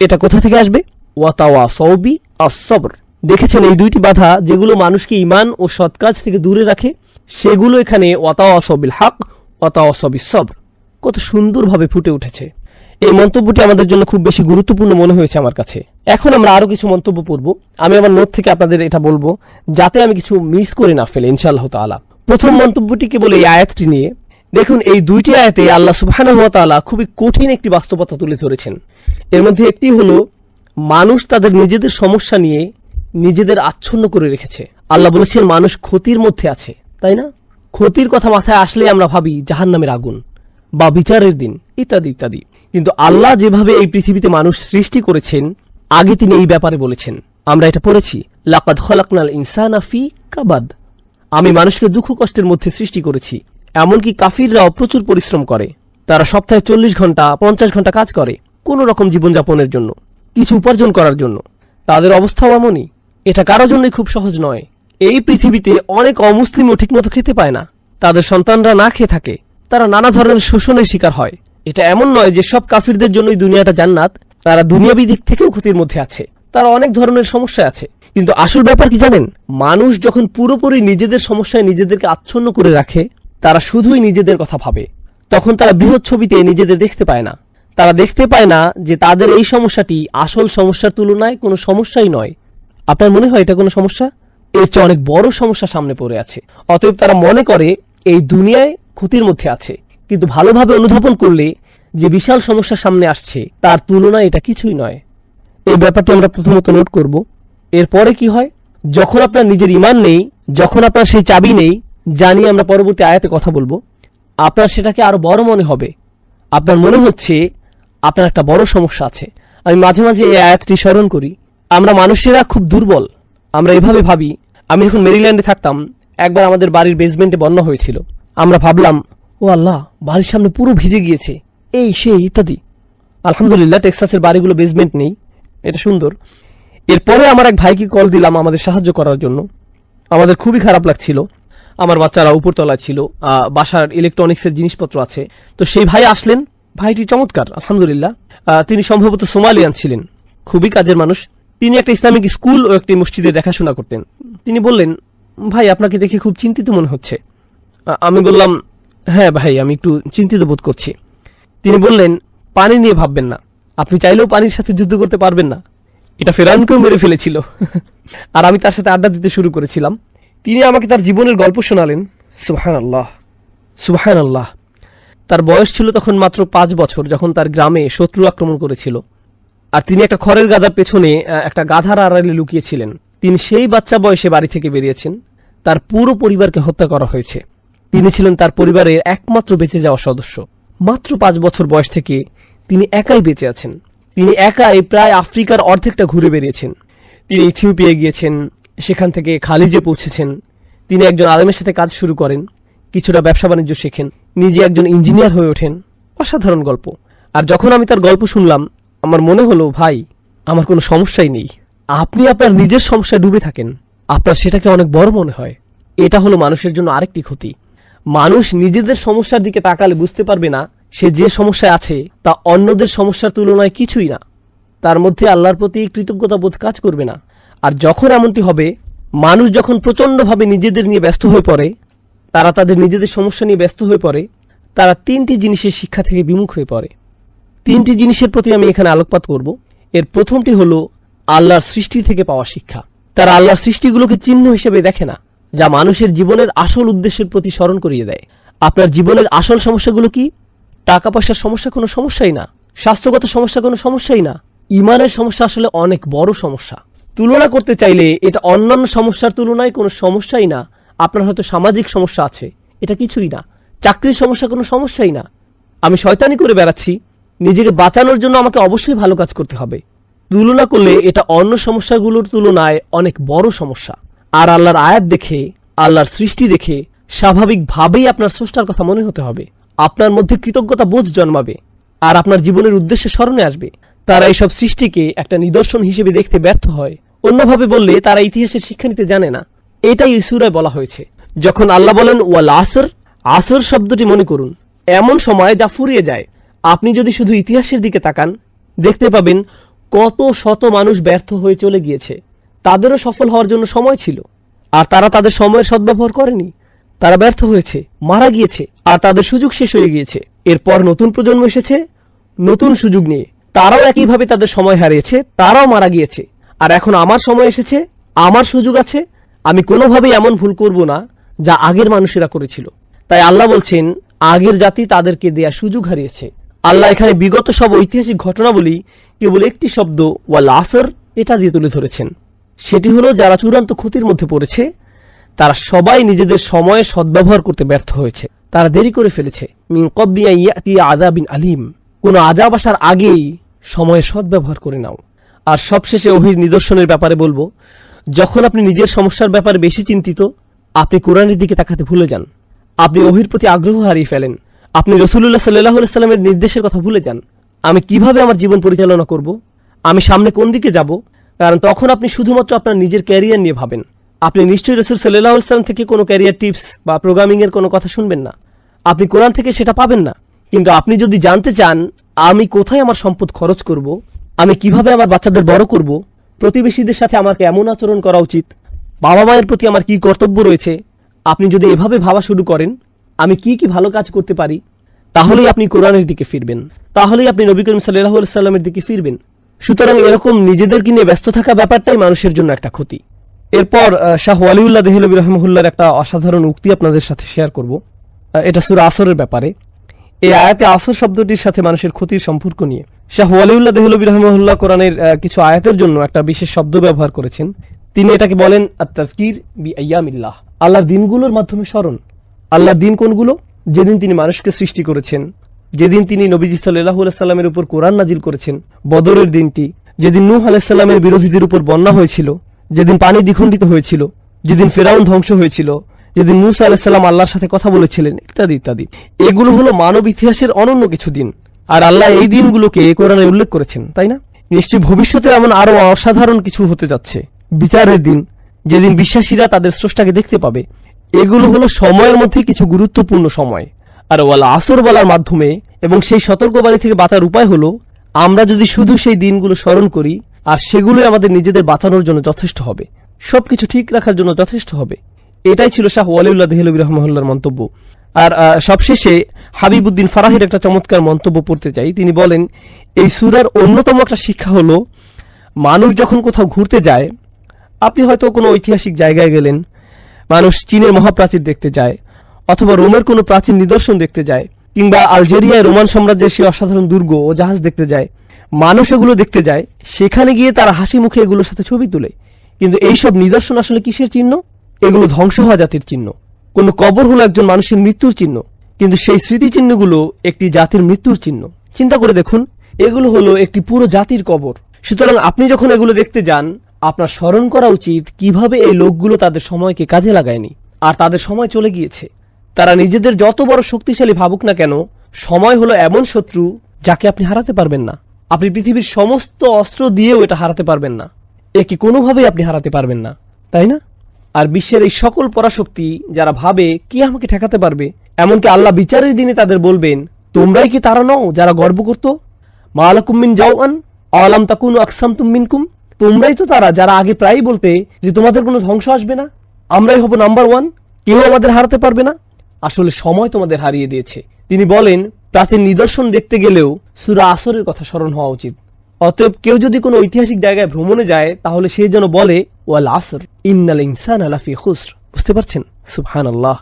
এটা কোথা থেকে আসবে? ওয়াতাওয়াসাউ বিস-সবর। দেখেছেন, এই দুইটি বাধা যেগুলো মানুষকে ঈমান ও সৎ কাজ থেকে দূরে রাখে, সেগুলো এখানে ওয়াতাওয়াসাউ বিল হক ওয়াতাওয়াসাউ বিস-সবর কত সুন্দরভাবে ফুটে উঠেছে। এই মন্তব্যটি আমাদের জন্য খুব বেশি গুরুত্বপূর্ণ মনে হয়েছে আমার কাছে। এখন আমরা আরো কিছু মন্তব্য পড়ব। আমি আমার নোট থেকে আপনাদের এটা বলবো, যাতে আমি কিছু মিস করে না ফেলে, ইনশাআল্লাহ তাআলা। প্রথম মন্তব্যটি কেবল এই আয়াতটি নিয়ে। দেখুন, এই দুইটি আয়াতে আল্লাহ সুবহানাহু ওয়া তাআলা খুবই কঠিন একটি বাস্তবতা তুলে ধরেছেন। এর মধ্যে একটি হলো, মানুষ তাদের নিজেদের সমস্যা নিয়ে নিজেদের আচ্ছন্ন করে রেখেছে। আল্লাহ বলেছেন মানুষ ক্ষতির মধ্যে আছে, তাই না? ক্ষতির কথা মাথায় আসলে আমরা ভাবি জাহান্নামের আগুন বা বিচারের দিন ইত্যাদি ইত্যাদি। কিন্তু আল্লাহ যেভাবে এই পৃথিবীতে মানুষ সৃষ্টি করেছেন, আগে তিনি এই ব্যাপারে বলেছেন। আমরা এটা পড়েছি, লাকাদ খলাকনাল ইনসানা ফি কাবাদ। আমি মানুষকে দুঃখ কষ্টের মধ্যে সৃষ্টি করেছি। এমনকি কাফিররাও প্রচুর পরিশ্রম করে। তারা সপ্তাহে 40 ঘন্টা 50 ঘন্টা কাজ করে কোন রকম জীবনযাপনের জন্য, কিছু উপার্জন করার জন্য। তাদের অবস্থাও এমনই। এটা কারোর জন্যই খুব সহজ নয়। এই পৃথিবীতে অনেক অমুসলিমও ঠিকমতো খেতে পায় না, তাদের সন্তানরা না খেয়ে থাকে, তারা নানা ধরনের শোষণের শিকার হয়। এটা এমন নয় যে সব কাফিরদের জন্যই দুনিয়াটা জান্নাত, তারা দুনিয়াবী দিক থেকেও ক্ষতির মধ্যে আছে, তারা অনেক ধরনের সমস্যা আছে। কিন্তু আসল ব্যাপার কি জানেন? মানুষ যখন পুরোপুরি নিজেদের সমস্যায় নিজেদেরকে আচ্ছন্ন করে রাখে, তারা শুধুই নিজেদের কথা ভাবে, তখন তারা বৃহৎ ছবিতে নিজেদের দেখতে পায় না। তারা দেখতে পায় না যে তাদের এই সমস্যাটি আসল সমস্যার তুলনায় কোনো সমস্যাই নয়। আপনার মনে হয় এটা কোনো সমস্যা? এর চেয়ে অনেক বড় সমস্যা সামনে পড়ে আছে। অতএব তারা মনে করে এই দুনিয়ায় ক্ষতির মধ্যে আছে, কিন্তু ভালোভাবে অনুধাবন করলে যে বিশাল সমস্যা সামনে আসছে তার তুলনায় এটা কিছুই নয়। এই ব্যাপারটি আমরা প্রথমত নোট করব। এরপরে কি হয়, যখন আপনার নিজের ঈমান নেই, যখন আপনার সেই চাবি নেই, জানি আমরা পরবর্তী আয়াতে কথা বলবো, আপনার সেটাকে আরো বড় মনে হবে। আপনার মনে হচ্ছে আপনার একটা বড় সমস্যা আছে। আমি মাঝে মাঝে এই আয়াতটি স্মরণ করি। আমরা মানুষেরা খুব দুর্বল। আমরা এভাবে ভাবি, আমি যখন মেরিল্যান্ডে থাকতাম, একবার আমাদের বাড়ির বেসমেন্টে বন্যা হয়েছিল। আমরা ভাবলাম, ও আল্লাহ, বাড়ির সামনে পুরো ভিজে গিয়েছে, এই সেই ইত্যাদি। আলহামদুলিল্লাহ টেক্সাসের বাড়িগুলো বেসমেন্ট নেই, এটা সুন্দর। এরপরে আমার এক ভাইকে কল দিলাম আমাদের সাহায্য করার জন্য। আমাদের খুবই খারাপ লাগছিল। আমার বাচ্চারা উপরতলায় ছিল, বাসার ইলেকট্রনিক্সের জিনিসপত্র আছে। তো সেই ভাই আসলেন। ভাইটি চমৎকার, আলহামদুলিল্লাহ। তিনি সম্ভবত সোমালিয়ান ছিলেন, খুবই কাজের মানুষ। তিনি একটা ইসলামিক স্কুল ও একটি মসজিদে দেখাশোনা করতেন। তিনি বললেন, ভাই আপনাকে দেখে খুব চিন্তিত মনে হচ্ছে। আমি বললাম, হ্যাঁ ভাই, আমি একটু চিন্তিত বোধ করছি। তিনি বললেন, পানি নিয়ে ভাববেন না, আপনি চাইলেও পানির সাথে যুদ্ধ করতে পারবেন না। এটা ফেরাউনকেও মেরে ফেলেছিল। আর আমি তার সাথে আড্ডা দিতে শুরু করেছিলাম। তিনি আমাকে তার জীবনের গল্প শোনালেন। সুবহানাল্লাহ, সুবহানাল্লাহ। তার বয়স ছিল তখন মাত্র 5 বছর, যখন তার গ্রামে শত্রু আক্রমণ করেছিল। আর তিনি একটা খড়ের গাদার পেছনে একটা গাধার আড়ালে লুকিয়েছিলেন। তিনি সেই বাচ্চা বয়সে বাড়ি থেকে বেরিয়েছেন। তার পুরো পরিবারকে হত্যা করা হয়েছে। তিনি ছিলেন তার পরিবারের একমাত্র বেঁচে যাওয়া সদস্য। মাত্র 5 বছর বয়স থেকে তিনি একাই বেঁচে আছেন। তিনি একাই প্রায় আফ্রিকার অর্ধেকটা ঘুরে বেরিয়েছেন। তিনি ইথিওপিয়ায় গিয়েছেন, সেখান থেকে খালিজে পৌঁছেছেন। তিনি একজন আলেমের সাথে কাজ শুরু করেন, কিছুটা ব্যবসা বাণিজ্য শেখেন, নিজে একজন ইঞ্জিনিয়ার হয়ে ওঠেন। অসাধারণ গল্প। আর যখন আমি তার গল্প শুনলাম, আমার মনে হলো, ভাই, আমার কোনো সমস্যাই নেই। আপনি আপনার নিজের সমস্যায় ডুবে থাকেন, আপনার সেটাকে অনেক বড় মনে হয়। এটা হলো মানুষের জন্য আরেকটি ক্ষতি। মানুষ নিজেদের সমস্যার দিকে তাকালে বুঝতে পারবে না সে যে সমস্যায় আছে তা অন্যদের সমস্যার তুলনায় কিছুই না। তার মধ্যে আল্লাহর প্রতি কৃতজ্ঞতা বোধ কাজ করবে না। আর যখন এমনটি হবে, মানুষ যখন প্রচণ্ডভাবে নিজেদের নিয়ে ব্যস্ত হয়ে পড়ে, তারা তাদের নিজেদের সমস্যা নিয়ে ব্যস্ত হয়ে পড়ে, তারা 3টি জিনিসের শিক্ষা থেকে বিমুখ হয়ে পড়ে। 3টি জিনিসের প্রতি আমি এখানে আলোকপাত করব। এর প্রথমটি হলো আল্লাহর সৃষ্টি থেকে পাওয়া শিক্ষা। তারা আল্লাহর সৃষ্টিগুলোকে চিহ্ন হিসেবে দেখে না, যা মানুষের জীবনের আসল উদ্দেশ্যের প্রতি স্মরণ করিয়ে দেয়। আপনার জীবনের আসল সমস্যাগুলো কি? টাকা পয়সার সমস্যা কোনো সমস্যাই না, স্বাস্থ্যগত সমস্যা কোনো সমস্যাই না। ইমানের সমস্যা আসলে অনেক বড় সমস্যা। তুলনা করতে চাইলে এটা অন্যান্য সমস্যার তুলনায় কোনো সমস্যাই না। আপনার হয়তো সামাজিক সমস্যা আছে, এটা কিছুই না। চাকরির সমস্যা কোনো সমস্যাই না। আমি শয়তানি করে বেড়াচ্ছি, নিজেকে বাঁচানোর জন্য আমাকে অবশ্যই ভালো কাজ করতে হবে। তুলনা করলে এটা অন্য সমস্যাগুলোর তুলনায় অনেক বড় সমস্যা। আর আল্লাহর আয়াত দেখে, আল্লাহর সৃষ্টি দেখে স্বাভাবিকভাবেই আপনার স্রষ্টার কথা মনে হতে হবে। আপনার মধ্যে কৃতজ্ঞতা বোধ জন্মাবে, আর আপনার জীবনের উদ্দেশ্যে স্মরণে আসবে। তারা এইসব সৃষ্টিকে একটা নিদর্শন হিসেবে দেখতে ব্যর্থ হয়। অন্যভাবে বললে তারা ইতিহাসের শিক্ষা নিতে জানে না। এটাই সূরায় বলা হয়েছে। যখন আল্লাহ বলেন ওয়াল আসর, আসর শব্দটি মনে করুন, এমন সময় যা ফুরিয়ে যায়। আপনি যদি শুধু ইতিহাসের দিকে তাকান, দেখতে পাবেন কত শত মানুষ ব্যর্থ হয়ে চলে গিয়েছে। তাদেরও সফল হওয়ার জন্য সময় ছিল, আর তারা তাদের সময়ের সদ্ব্যবহার করেনি। তারা ব্যর্থ হয়েছে, মারা গিয়েছে, আর তাদের সুযোগ শেষ হয়ে গিয়েছে। এরপর নতুন প্রজন্ম এসেছে নতুন সুযোগ নিয়ে, তারাও একইভাবে তাদের সময় হারিয়েছে, তারাও মারা গিয়েছে। আর এখন আমার সময় এসেছে, আমার সুযোগ আছে, আমি কোনোভাবেই এমন ভুল করব না যা আগের মানুষেরা করেছিল। তাই আল্লাহ বলছেন, আগের জাতি তাদেরকে দেয়া সুযোগ হারিয়েছে। আল্লাহ এখানে বিগত সব ঐতিহাসিক ঘটনাবলী কেবল একটি শব্দ ওয়াল আসর এটা দিয়ে তুলে ধরেছেন। সেটি হলো, যারা চূড়ান্ত ক্ষতির মধ্যে পড়েছে, তারা সবাই নিজেদের সময়ে সদ্ব্যবহার করতে ব্যর্থ হয়েছে। তারা দেরি করে ফেলেছে। মিন ক্বাবলি আন ইয়াতিয়া আযাবিন আলীম, কোন আযাব আসার আগেই সময়ে সদ্ব্যবহার করে নাও। আর সবশেষে ওহীর নিদর্শনের ব্যাপারে বলবো, যখন আপনি নিজের সমস্যার ব্যাপারে বেশি চিন্তিত, আপনি কোরআনের দিকে তাকাতে ভুলে যান। আপনি ওহীর প্রতি আগ্রহ হারিয়ে ফেলেন। আপনি রাসূলুল্লাহ সাল্লাল্লাহু আলাইহি ওয়াসাল্লামের নির্দেশের কথা ভুলে যান। আমি কিভাবে আমার জীবন পরিচালনা করব, আমি সামনে কোন দিকে যাব, কারণ তখন আপনি শুধুমাত্র আপনার নিজের ক্যারিয়ার নিয়ে ভাবেন। আপনি নিশ্চয়ই রাসূল সাল্লাল্লাহু আলাইহি ওয়াসাল্লাম থেকে কোনো ক্যারিয়ার টিপস বা প্রোগ্রামিং এর কোনো কথা শুনবেন না। আপনি কোরআন থেকে সেটা পাবেন না। কিন্তু আপনি যদি জানতে চান আমি কোথায় আমার সম্পদ খরচ করব, আমি কিভাবে আমার বাচ্চাদের বড় করব, প্রতিবেশীদের সাথে আমার কেমন আচরণ করা উচিত, বাবা মায়ের প্রতি আমার কি কর্তব্য রয়েছে, আপনি যদি এভাবে ভাবা শুরু করেন আমি কি কি ভালো কাজ করতে পারি, তাহলেই আপনি কোরআনের দিকে ফিরবেন, তাহলেই আপনি নবী করিম সাল্লাল্লাহু আলাইহি ওয়াসাল্লামের দিকে ফিরবেন। সুতরাং এরকম নিজেদেরকে নিয়ে ব্যস্ত থাকা ব্যাপারটাই মানুষের জন্য একটা ক্ষতি। এরপর শাহ ওয়ালিউল্লাহ দেহলভী রহমহুল্লাহর একটা অসাধারণ উক্তি আপনাদের সাথে শেয়ার করব। এটা সূরা আসরের ব্যাপারে। এই আয়াতে আসর শব্দটির সাথে মানুষের ক্ষতির সম্পর্ক নিয়ে শাহ ওয়ালিউল্লাহ দেহলভী রহমহুল্লাহ কোরআনের কিছু আয়াতের জন্য একটা বিশেষ শব্দ ব্যবহার করেছেন। তিনি এটাকে বলেন আত-তাযকির বিআইয়ামিল্লাহ, আল্লাহর দিনগুলোর মাধ্যমে স্মরণ। আল্লাহর দিন কোনগুলো? যেদিন তিনি মানুষকে সৃষ্টি করেছেন, যেদিন তিনি নবীজি সাল্লাল্লাহু আলাইহি সাল্লামের উপর কোরআন নাজিল করেছেন, বদরের দিনটি, যেদিন নূহ আলাইহিস সালামের বিরোধীদের উপর বন্যা হয়েছিল, যেদিন পানি দ্বিখণ্ডিত হয়েছিল, যেদিন ফেরাউন ধ্বংস হয়েছিল, যেদিন মূসা আলাইহিস সালাম আল্লাহর সাথে কথা বলেছিলেন, ইত্যাদি ইত্যাদি। এগুলো হলো মানব ইতিহাসের অনন্য কিছু দিন, আর আল্লাহ এই দিনগুলোকে কোরআনে উল্লেখ করেছেন, তাই না? নিশ্চয়ই ভবিষ্যতে এমন আরো অসাধারণ কিছু হতে যাচ্ছে। বিচারের দিন, যেদিন বিশ্বাসীরা তাদের স্রষ্টাকে দেখতে পাবে। এগুলো হলো সময়ের মধ্যে কিছু গুরুত্বপূর্ণ সময়। আর ওয়াল আসর বলার মাধ্যমে এবং সেই সতর্কবাণী থেকে বাঁচার উপায় হলো আমরা যদি শুধু সেই দিনগুলো স্মরণ করি, আর সেগুলোই আমাদের নিজেদের বাঁচানোর জন্য যথেষ্ট হবে, সবকিছু ঠিক রাখার জন্য যথেষ্ট হবে। এটাই ছিল শাহ ওয়ালিউল্লাহ দেহলভী রহমহুল্লাহর মন্তব্য। আর সবশেষে হাবিবউদ্দিন ফারাহির একটা চমৎকার মন্তব্য পড়তে চাই। তিনি বলেন, এই সূরার অন্যতম একটা শিক্ষা হলো, মানুষ যখন কোথাও ঘুরতে যায়, আপনি হয়তো কোনো ঐতিহাসিক জায়গায় গেলেন, মানুষ চীনের মহাপ্রাচীর দেখতে যায়, অথবা রোমের কোনো প্রাচীন নিদর্শন দেখতে যায়, কিংবা আলজেরিয়ায় রোমান সাম্রাজ্যের সেই অসাধারণ দুর্গ ও জাহাজ দেখতে যায়। মানুষ এগুলো দেখতে যায়, সেখানে গিয়ে তারা হাসি মুখে এগুলোর সাথে ছবি তুলে। কিন্তু এইসব নিদর্শন আসলে কিসের চিহ্ন? এগুলো ধ্বংস হওয়া জাতির চিহ্ন। কোন কবর হলো একজন মানুষের মৃত্যুর চিহ্ন, কিন্তু সেই স্মৃতিচিহ্নগুলো একটি জাতির মৃত্যুর চিহ্ন। চিন্তা করে দেখুন, এগুলো হলো একটি পুরো জাতির কবর। সুতরাং আপনি যখন এগুলো দেখতে যান, আপনার স্মরণ করা উচিত কিভাবে এই লোকগুলো তাদের সময়কে কাজে লাগায়নি, আর তাদের সময় চলে গিয়েছে। তারা নিজেদের যত বড় শক্তিশালী ভাবুক না কেন, সময় হলো এমন শত্রু যাকে আপনি হারাতে পারবেন না। আপনি পৃথিবীর সমস্ত অস্ত্র দিয়েও এটা হারাতে পারবেন না, একে কোনোভাবেই আপনি হারাতে পারবেন না, তাই না? আর বিশ্বের এই সকল পরাশক্তি যারা ভাবে কি আমাকে ঠেকাতে পারবে, এমনকি আল্লাহ বিচারের দিনে তাদের বলবেন, তোমরাই কি তারা নও যারা গর্ব করত? মা লাকুম মিন জাওআন আলাম তাকুনু আকসামতুম মিনকুম, তোমরাই তো তারা যারা আগে প্রায়ই বলতে যে তোমাদের কোনো ধ্বংস আসবে না, আমরাই হব নাম্বার ওয়ান, কেউ আমাদের হারাতে পারবে না। আসলে সময় তোমাদের হারিয়ে দিয়েছে। তিনি বলেন, প্রাচীন নিদর্শন দেখতে গেলেও সূরা আসরের কথা স্মরণ হওয়া উচিত। অতএব কেউ যদি কোনো ঐতিহাসিক জায়গায় ভ্রমণে যায়, তাহলে সে যেন বলে ওয়াল আসর ইন্নাল ইনসানা লাফি খুসর। বুঝতে পারছেন? সুবহানাল্লাহ।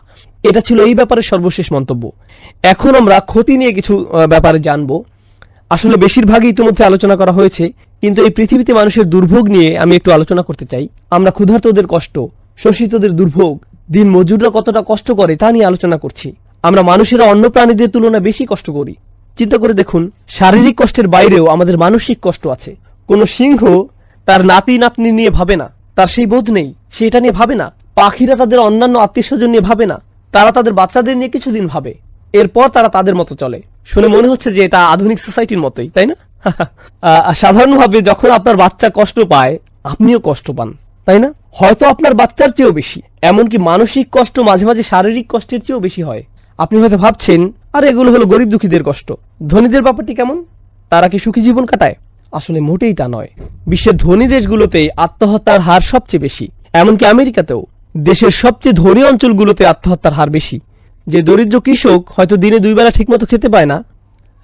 এটা ছিল এই ব্যাপারে সর্বশেষ মন্তব্য। এখন আমরা ক্ষতি নিয়ে কিছু ব্যাপারে জানবো। আসলে বেশিরভাগই ইতিমধ্যে আলোচনা করা হয়েছে, কিন্তু এই পৃথিবীতে মানুষের দুর্ভোগ নিয়ে আমি একটু আলোচনা করতে চাই। আমরা ক্ষুধার্তদের কষ্ট, শোষিতদের দুর্ভোগ, দিন মজুররা কতটা কষ্ট করে তা নিয়ে আলোচনা করছি। আমরা মানুষেরা অন্য প্রাণীদের তুলনায় বেশি কষ্ট করি। চিন্তা করে দেখুন, শারীরিক কষ্টের বাইরেও আমাদের মানসিক কষ্ট আছে। কোন সিংহ তার নাতি নাতনি নিয়ে ভাবে না, তার সেই বোধ নেই, সে এটা নিয়ে ভাবে না। পাখিরা তাদের অন্যান্য আত্মীয় স্বজন নিয়ে ভাবে না, তারা তাদের বাচ্চাদের নিয়ে কিছুদিন ভাবে, এরপর তারা তাদের মতো চলে। শুনে মনে হচ্ছে যে এটা আধুনিক সোসাইটির মতোই, তাই না? সাধারণভাবে যখন আপনার বাচ্চা কষ্ট পায়, আপনিও কষ্ট পান, তাই না? হয়তো আপনার বাচ্চার চেয়েও বেশি। এমনকি মানসিক কষ্ট মাঝে মাঝে শারীরিক কষ্টের চেয়েও বেশি হয়। আপনি হয়তো ভাবছেন, আর এগুলো হলো গরিব দুঃখীদের কষ্ট, ধনীদের ব্যাপারটি কেমন? তারা কি সুখী জীবন কাটায়? আসলে মোটেই তা নয়। বিশ্বের ধনী দেশগুলোতে আত্মহত্যার হার সবচেয়ে বেশি। এমনকি আমেরিকাতেও দেশের সবচেয়ে ধনী অঞ্চলগুলোতে আত্মহত্যার হার বেশি। যে দরিদ্র কৃষক হয়তো দিনে 2 বেলা ঠিকমতো খেতে পায় না,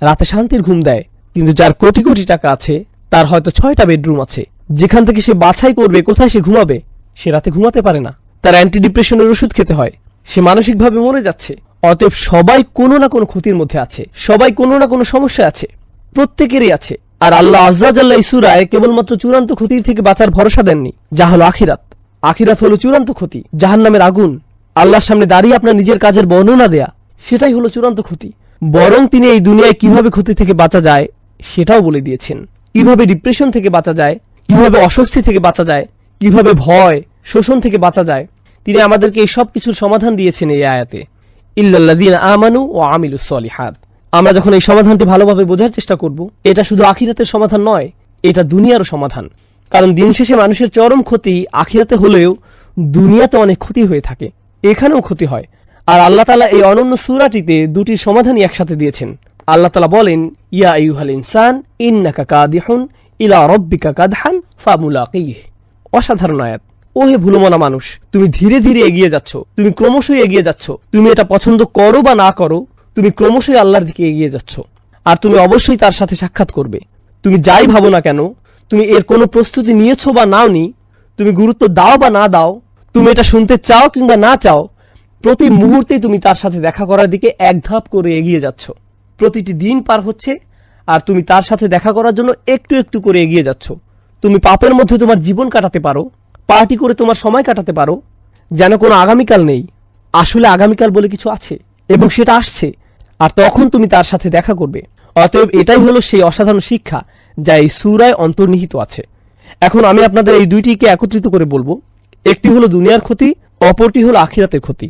রাতে শান্তির ঘুম দেয়, কিন্তু যার কোটি কোটি টাকা আছে, তার হয়তো 6টা বেডরুম আছে, যেখান থেকে সে বাছাই করবে কোথায় সে ঘুমাবে, সে রাতে ঘুমাতে পারে না, তার অ্যান্টি ডিপ্রেশনের ওষুধ খেতে হয়, সে মানসিকভাবে মরে যাচ্ছে। অতএব সবাই কোনো না কোনো ক্ষতির মধ্যে আছে, সবাই কোনো না কোনো সমস্যা আছে, প্রত্যেকেরই আছে। আর আল্লাহ আজ্জা জাল্লা এই সূরায় কেবলমাত্র চূড়ান্ত ক্ষতির থেকে বাঁচার ভরসা দেননি, যা হলো আখিরাত। আখিরাত হলো চূড়ান্ত ক্ষতি, জাহান্নামের আগুন, আল্লাহর সামনে দাঁড়িয়ে আপনার নিজের কাজের বর্ণনা দেয়া, সেটাই হলো চূড়ান্ত ক্ষতি। বরং তিনি এই দুনিয়ায় কিভাবে ক্ষতি থেকে বাঁচা যায় সেটাও বলে দিয়েছেন। কিভাবে ডিপ্রেশন থেকে বাঁচা যায়, কিভাবে অস্বস্তি থেকে বাঁচা যায়, কিভাবে ভয় শোষণ থেকে বাঁচা যায়, তিনি আমাদেরকে এই সব কিছুর সমাধান দিয়েছেন এই আয়াতে। ইল্লাল্লাযীনা আমানু ওয়া আমিলুস সলিহাত। আমরা যখন এই সমাধানটি ভালোভাবে বোঝার চেষ্টা করব, এটা শুধু আখিরাতের সমাধান নয়, এটা দুনিয়ারও সমাধান। কারণ দিন শেষে মানুষের চরম ক্ষতি আখিরাতে হলেও দুনিয়াতে অনেক ক্ষতি হয়ে থাকে, এখানেও ক্ষতি হয়। আর আল্লাহ তাআলা এই অনন্য সূরাটিতে দুটির সমাধানই একসাথে দিয়েছেন। আল্লাহ তাআলা বলেন, ইয়া আইয়ুহাল ইনসান ইন্নাকা কাদিহুন ইলা রাব্বিকা কাদহান ফামুলাকিহ। অসাধারণ আয়াত। ওহে ভুলমনা মানুষ, তুমি ধীরে ধীরে এগিয়ে যাচ্ছ, তুমি ক্রমশই এগিয়ে যাচ্ছ। তুমি এটা পছন্দ করো বা না করো, তুমি ক্রমশই আল্লাহর দিকে এগিয়ে যাচ্ছ, আর তুমি অবশ্যই তার সাথে সাক্ষাৎ করবে। তুমি যাই ভাবো না কেন, তুমি এর কোনো প্রস্তুতি নিয়েছো বা নাওনি, তুমি গুরুত্ব দাও বা না দাও, তুমি এটা শুনতে চাও কিংবা না চাও, প্রতি মুহূর্তেই তুমি তার সাথে দেখা করার দিকে এক ধাপ করে এগিয়ে যাচ্ছ। প্রতিটি দিন পার হচ্ছে আর তুমি তার সাথে দেখা করার জন্য একটু একটু করে এগিয়ে যাচ্ছ। তুমি পাপের মধ্যে তোমার জীবন কাটাতে পারো, পার্টি করে তোমার সময় কাটাতে পারো, যেন কোনো আগামীকাল নেই। আসলে আগামীকাল বলে কিছু আছে এবং সেটা আসছে, আর তখন তুমি তার সাথে দেখা করবে। অতএব এটাই হলো সেই অসাধারণ শিক্ষা যা এই সূরায় অন্তর্নিহিত আছে। এখন আমি আপনাদের এই দুইটিকে একত্রিত করে বলবো। একটি হলো দুনিয়ার ক্ষতি, অপরটি হলো আখিরাতের ক্ষতি।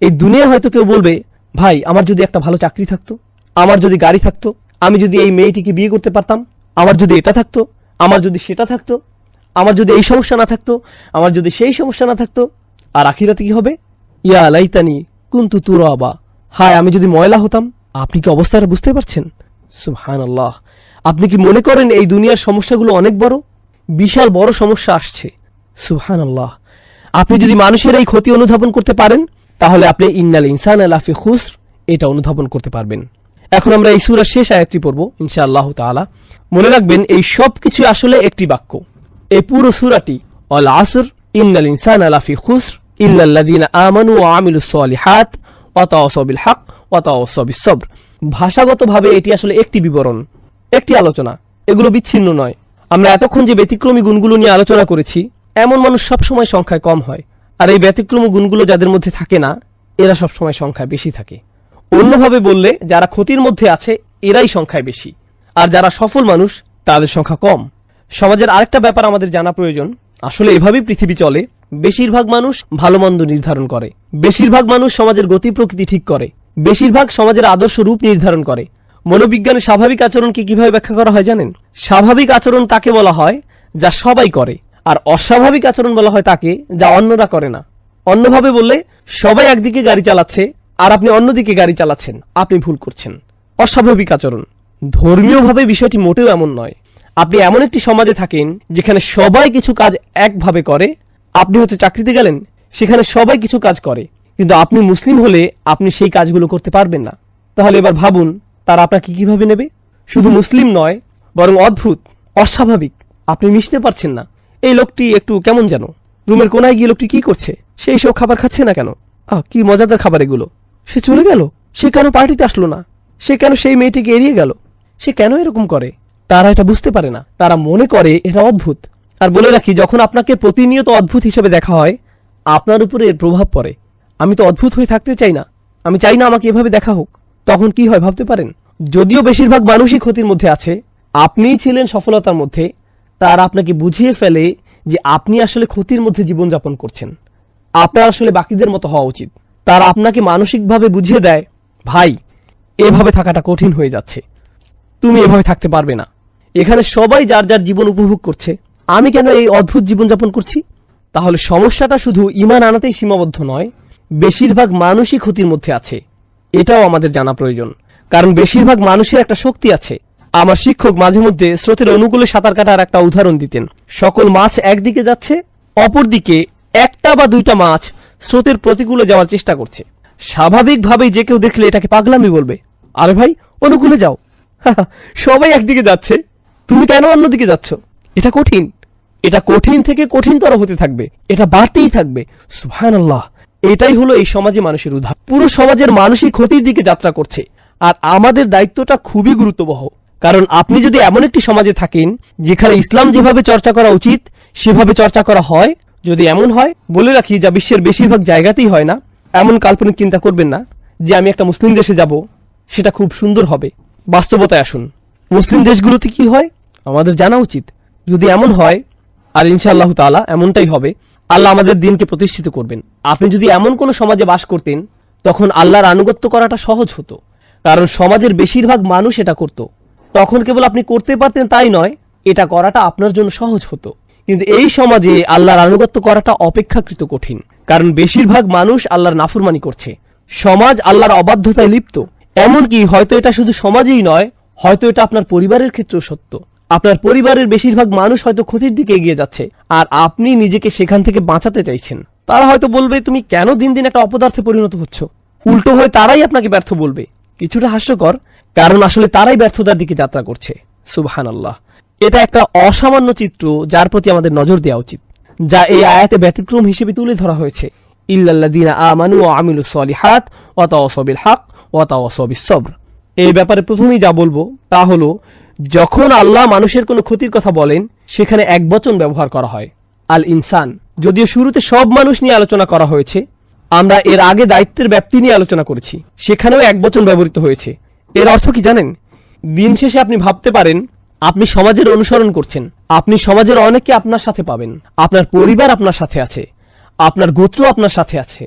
এই দুনিয়া হয়তো কেউ বলবে, ভাই আমার যদি একটা ভালো চাকরি থাকতো, আমার যদি গাড়ি থাকতো, আমি যদি এই মেয়েটিকে বিয়ে করতে পারতাম, আমার যদি এটা থাকতো, আমার যদি সেটা থাকতো, আমার যদি এই সমস্যা না থাকতো, আমার যদি সেই সমস্যা না থাকতো। আর আখিরাতে কি হবে? ইয়া লাইতানি কুনতু তুরাবা, হায় আমি যদি ময়লা হতাম। আপনি কি অবস্থাটা বুঝতে পারছেন? সুবহানাল্লাহ। আপনি কি মনে করেন এই দুনিয়ার সমস্যাগুলো অনেক বড়? বিশাল বড় সমস্যা আসছে। সুবহানাল্লাহ। আপনি যদি মানুষের এই ক্ষতি অনুধাবন করতে পারেন, তাহলে আপনি ইন্নাল ইনসানা লাফি খুসর এটা অনুধাবন করতে পারবেন। এখন আমরা এই সূরার শেষ আয়াতটি পড়ব ইনশাআল্লাহ তাআলা। মনে রাখবেন এই সব কিছু আসলে একটি বাক্য। এই পুরো সূরাটি আল আসর ইন্নাল ইনসানা লাফি খুসর ইল্লাল্লাযীনা আমানু ওয়া আমিলুস সালিহাত ওয়া তাওয়াসাউ বিল হক ওয়া তাওয়াসাউ বিস সবর। ভাষাগতভাবে এটি আসলে একটি বিবরণ, একটি আলোচনা, এগুলো বিচ্ছিন্ন নয়। আমরা এতক্ষণ যে ব্যতিক্রমী গুণগুলো নিয়ে আলোচনা করেছি, এমন মানুষ সবসময় সংখ্যায় কম হয়, আর এই ব্যতিক্রমী গুণগুলো যাদের মধ্যে থাকে না, এরা সবসময় সংখ্যায় বেশি থাকে। অন্যভাবে বললে, যারা ক্ষতির মধ্যে আছে এরাই সংখ্যায় বেশি, আর যারা সফল মানুষ তাদের সংখ্যা কম। সমাজের আরেকটা ব্যাপার আমাদের জানা প্রয়োজন। আসলে এভাবেই পৃথিবী চলে। বেশিরভাগ মানুষ ভালো মন্দ নির্ধারণ করে, বেশিরভাগ মানুষ সমাজের গতি প্রকৃতি ঠিক করে, বেশিরভাগ সমাজের আদর্শ রূপ নির্ধারণ করে। মনোবিজ্ঞানে স্বাভাবিক আচরণকে কিভাবে ব্যাখ্যা করা হয় জানেন? স্বাভাবিক আচরণ তাকে বলা হয় যা সবাই করে, আর অস্বাভাবিক আচরণ বলা হয় তাকে যা অন্যরা করে না। অন্যভাবে বললে, সবাই একদিকে গাড়ি চালাচ্ছে আর আপনি অন্যদিকে গাড়ি চালাচ্ছেন, আপনি ভুল করছেন। অস্বাভাবিক আচরণ। ধর্মীয়ভাবে বিষয়টি মোটেও এমন নয়। আপনি এমন একটি সমাজে থাকেন যেখানে সবাই কিছু কাজ একভাবে করে। আপনি হয়তো চাকরিতে গেলেন, সেখানে সবাই কিছু কাজ করে, কিন্তু আপনি মুসলিম হলে আপনি সেই কাজগুলো করতে পারবেন না। তাহলে এবার ভাবুন, তারা আপনাকে কিভাবে নেবে? শুধু মুসলিম নয়, বরং অদ্ভুত, অস্বাভাবিক। আপনি মিশতে পারছেন না। এই লোকটি একটু কেমন যেন, রুমের কোনায় গিয়ে লোকটি কি করছে? সেই সব খাবার খাচ্ছে না কেন? কি মজাদার খাবার এগুলো। সে চলে গেল, সে কেন পার্টিতে আসলো না? সে কেন সেই মেয়েটিকে এড়িয়ে গেল? সে কেন এরকম করে? তারা এটা বুঝতে পারে না, তারা মনে করে এটা অদ্ভুত। আর বলে রাখি, যখন আপনাকে প্রতিনিয়ত অদ্ভুত হিসেবে দেখা হয়, আপনার উপরে এর প্রভাব পড়ে। আমি তো অদ্ভুত হয়ে থাকতে চাই না, আমি চাই না আমাকে এভাবে দেখা হোক। তখন কি হয় ভাবতে পারেন? যদিও বেশিরভাগ মানুষই ক্ষতির মধ্যে আছে, আপনিই ছিলেন সফলতার মধ্যে, তারা আপনাকে বুঝিয়ে ফেলে যে আপনি আসলে ক্ষতির মধ্যে জীবনযাপন করছেন। আপনার আসলে বাকিদের মতো হওয়া উচিত। তারা আপনাকে মানসিকভাবে বুঝিয়ে দেয়, ভাই এভাবে থাকাটা কঠিন হয়ে যাচ্ছে, তুমি এভাবে থাকতে পারবে না। এখানে সবাই যার যার জীবন উপভোগ করছে, আমি কেন এই অদ্ভুত জীবনযাপন করছি? তাহলে সমস্যাটা শুধু ঈমান আনাতেই সীমাবদ্ধ নয়, বেশিরভাগ মানুষই ক্ষতির মধ্যে আছে, এটাও আমাদের জানা প্রয়োজন। কারণ বেশিরভাগ মানুষের একটা শক্তি আছে। আমার শিক্ষক মাঝে মধ্যে স্রোতের অনুকূলে সাঁতার কাটার একটা উদাহরণ দিতেন। সকল মাছ একদিকে যাচ্ছে, অপরদিকে একটা বা দুইটা মাছ স্রোতের প্রতিকূলে যাওয়ার চেষ্টা করছে। স্বাভাবিকভাবেই যে কেউ দেখলে এটাকে পাগলামি বলবে, আরে ভাই অনুকূলে যাও, সবাই একদিকে যাচ্ছে, তুমি কেন অন্যদিকে যাচ্ছ? এটা কঠিন, এটা কঠিন থেকে কঠিনতর হতে থাকবে, এটা বাড়তেই থাকবে। সুবহানাল্লাহ। এটাই হলো এই সমাজে মানুষের উদাহরণ। পুরো সমাজের মানুষই ক্ষতির দিকে যাত্রা করছে, আর আমাদের দায়িত্বটা খুবই গুরুত্ববহ। কারণ আপনি যদি এমন একটি সমাজে থাকেন যেখানে ইসলাম যেভাবে চর্চা করা উচিত সেভাবে চর্চা করা হয়, যদি এমন হয়, বলে রাখি যা বিশ্বের বেশিরভাগ জায়গাতেই হয় না, এমন কাল্পনিক চিন্তা করবেন না যে আমি একটা মুসলিম দেশে যাব, সেটা খুব সুন্দর হবে। বাস্তবতায় আসুন, মুসলিম দেশগুলোতে কি হয় আমাদের জানা উচিত। যদি এমন হয়, আর ইনশাআল্লাহ তাআলা এমনটাই হবে, আল্লাহ আমাদের দিনকে প্রতিষ্ঠিত করবেন। আপনি যদি এমন কোন সমাজে বাস করতেন, তখন আল্লাহর আনুগত্য করাটা সহজ হতো, কারণ সমাজের বেশিরভাগ মানুষ এটা করত। তখন কেবল আপনি করতে পারতেন তাই নয়, এটা করাটা আপনার জন্য সহজ হতো। কিন্তু এই সমাজে আল্লাহর আনুগত্য করাটা অপেক্ষাকৃত কঠিন, কারণ বেশিরভাগ মানুষ আল্লাহর নাফরমানি করছে। সমাজ আল্লাহর অবাধ্যতায় লিপ্ত। এমনকি হয়তো এটা শুধু সমাজেই নয়, হয়তো এটা আপনার পরিবারের ক্ষেত্রেও সত্য। আপনার পরিবারের বেশিরভাগ মানুষ হয়তো ক্ষতির দিকে এগিয়ে যাচ্ছে, আর আপনি নিজেকে সেখান থেকে বাঁচাতে চাইছেন। তারা হয়তো বলবে, তুমি কেন দিন দিন একটা অপদার্থে পরিণত হচ্ছ? উল্টো হয়ে তারাই আপনাকে ব্যর্থ বলবে। কিছুটা হাস্যকর, কারণ আসলে তারাই ব্যর্থতার দিকে যাত্রা করছে। সুবহানাল্লাহ। এটা একটা অসামান্য চিত্র যার প্রতি আমাদের নজর দেওয়া উচিত। যা এই আয়াতে ব্যতিক্রম হিসেবে তুলে ধরা হয়েছে। ইল্লাল্লাযীনা আমানু ওয়া আমিলুস সলিহাত ওয়া তাওয়াসাউ বিল হক ওয়া তাওয়াসাউ বিস সবর। এই ব্যাপারে প্রথমেই যা বলবো তা হলো, যখন আল্লাহ মানুষের কোনো ক্ষতির কথা বলেন সেখানে একবচন ব্যবহার করা হয়, আল ইনসান। যদিও শুরুতে সব মানুষ নিয়ে আলোচনা করা হয়েছে, আমরা এর আগে দায়িত্বের ব্যাপ্তি নিয়ে আলোচনা করেছি, সেখানেও একবচন ব্যবহৃত হয়েছে। এর অর্থ কি জানেন? দিন শেষে আপনি ভাবতে পারেন আপনি সমাজের অনুসরণ করছেন, আপনি সমাজের অনেককে আপনার সাথে পাবেন, আপনার পরিবার আপনার সাথে আছে, আপনার গোত্র আপনার সাথে আছে,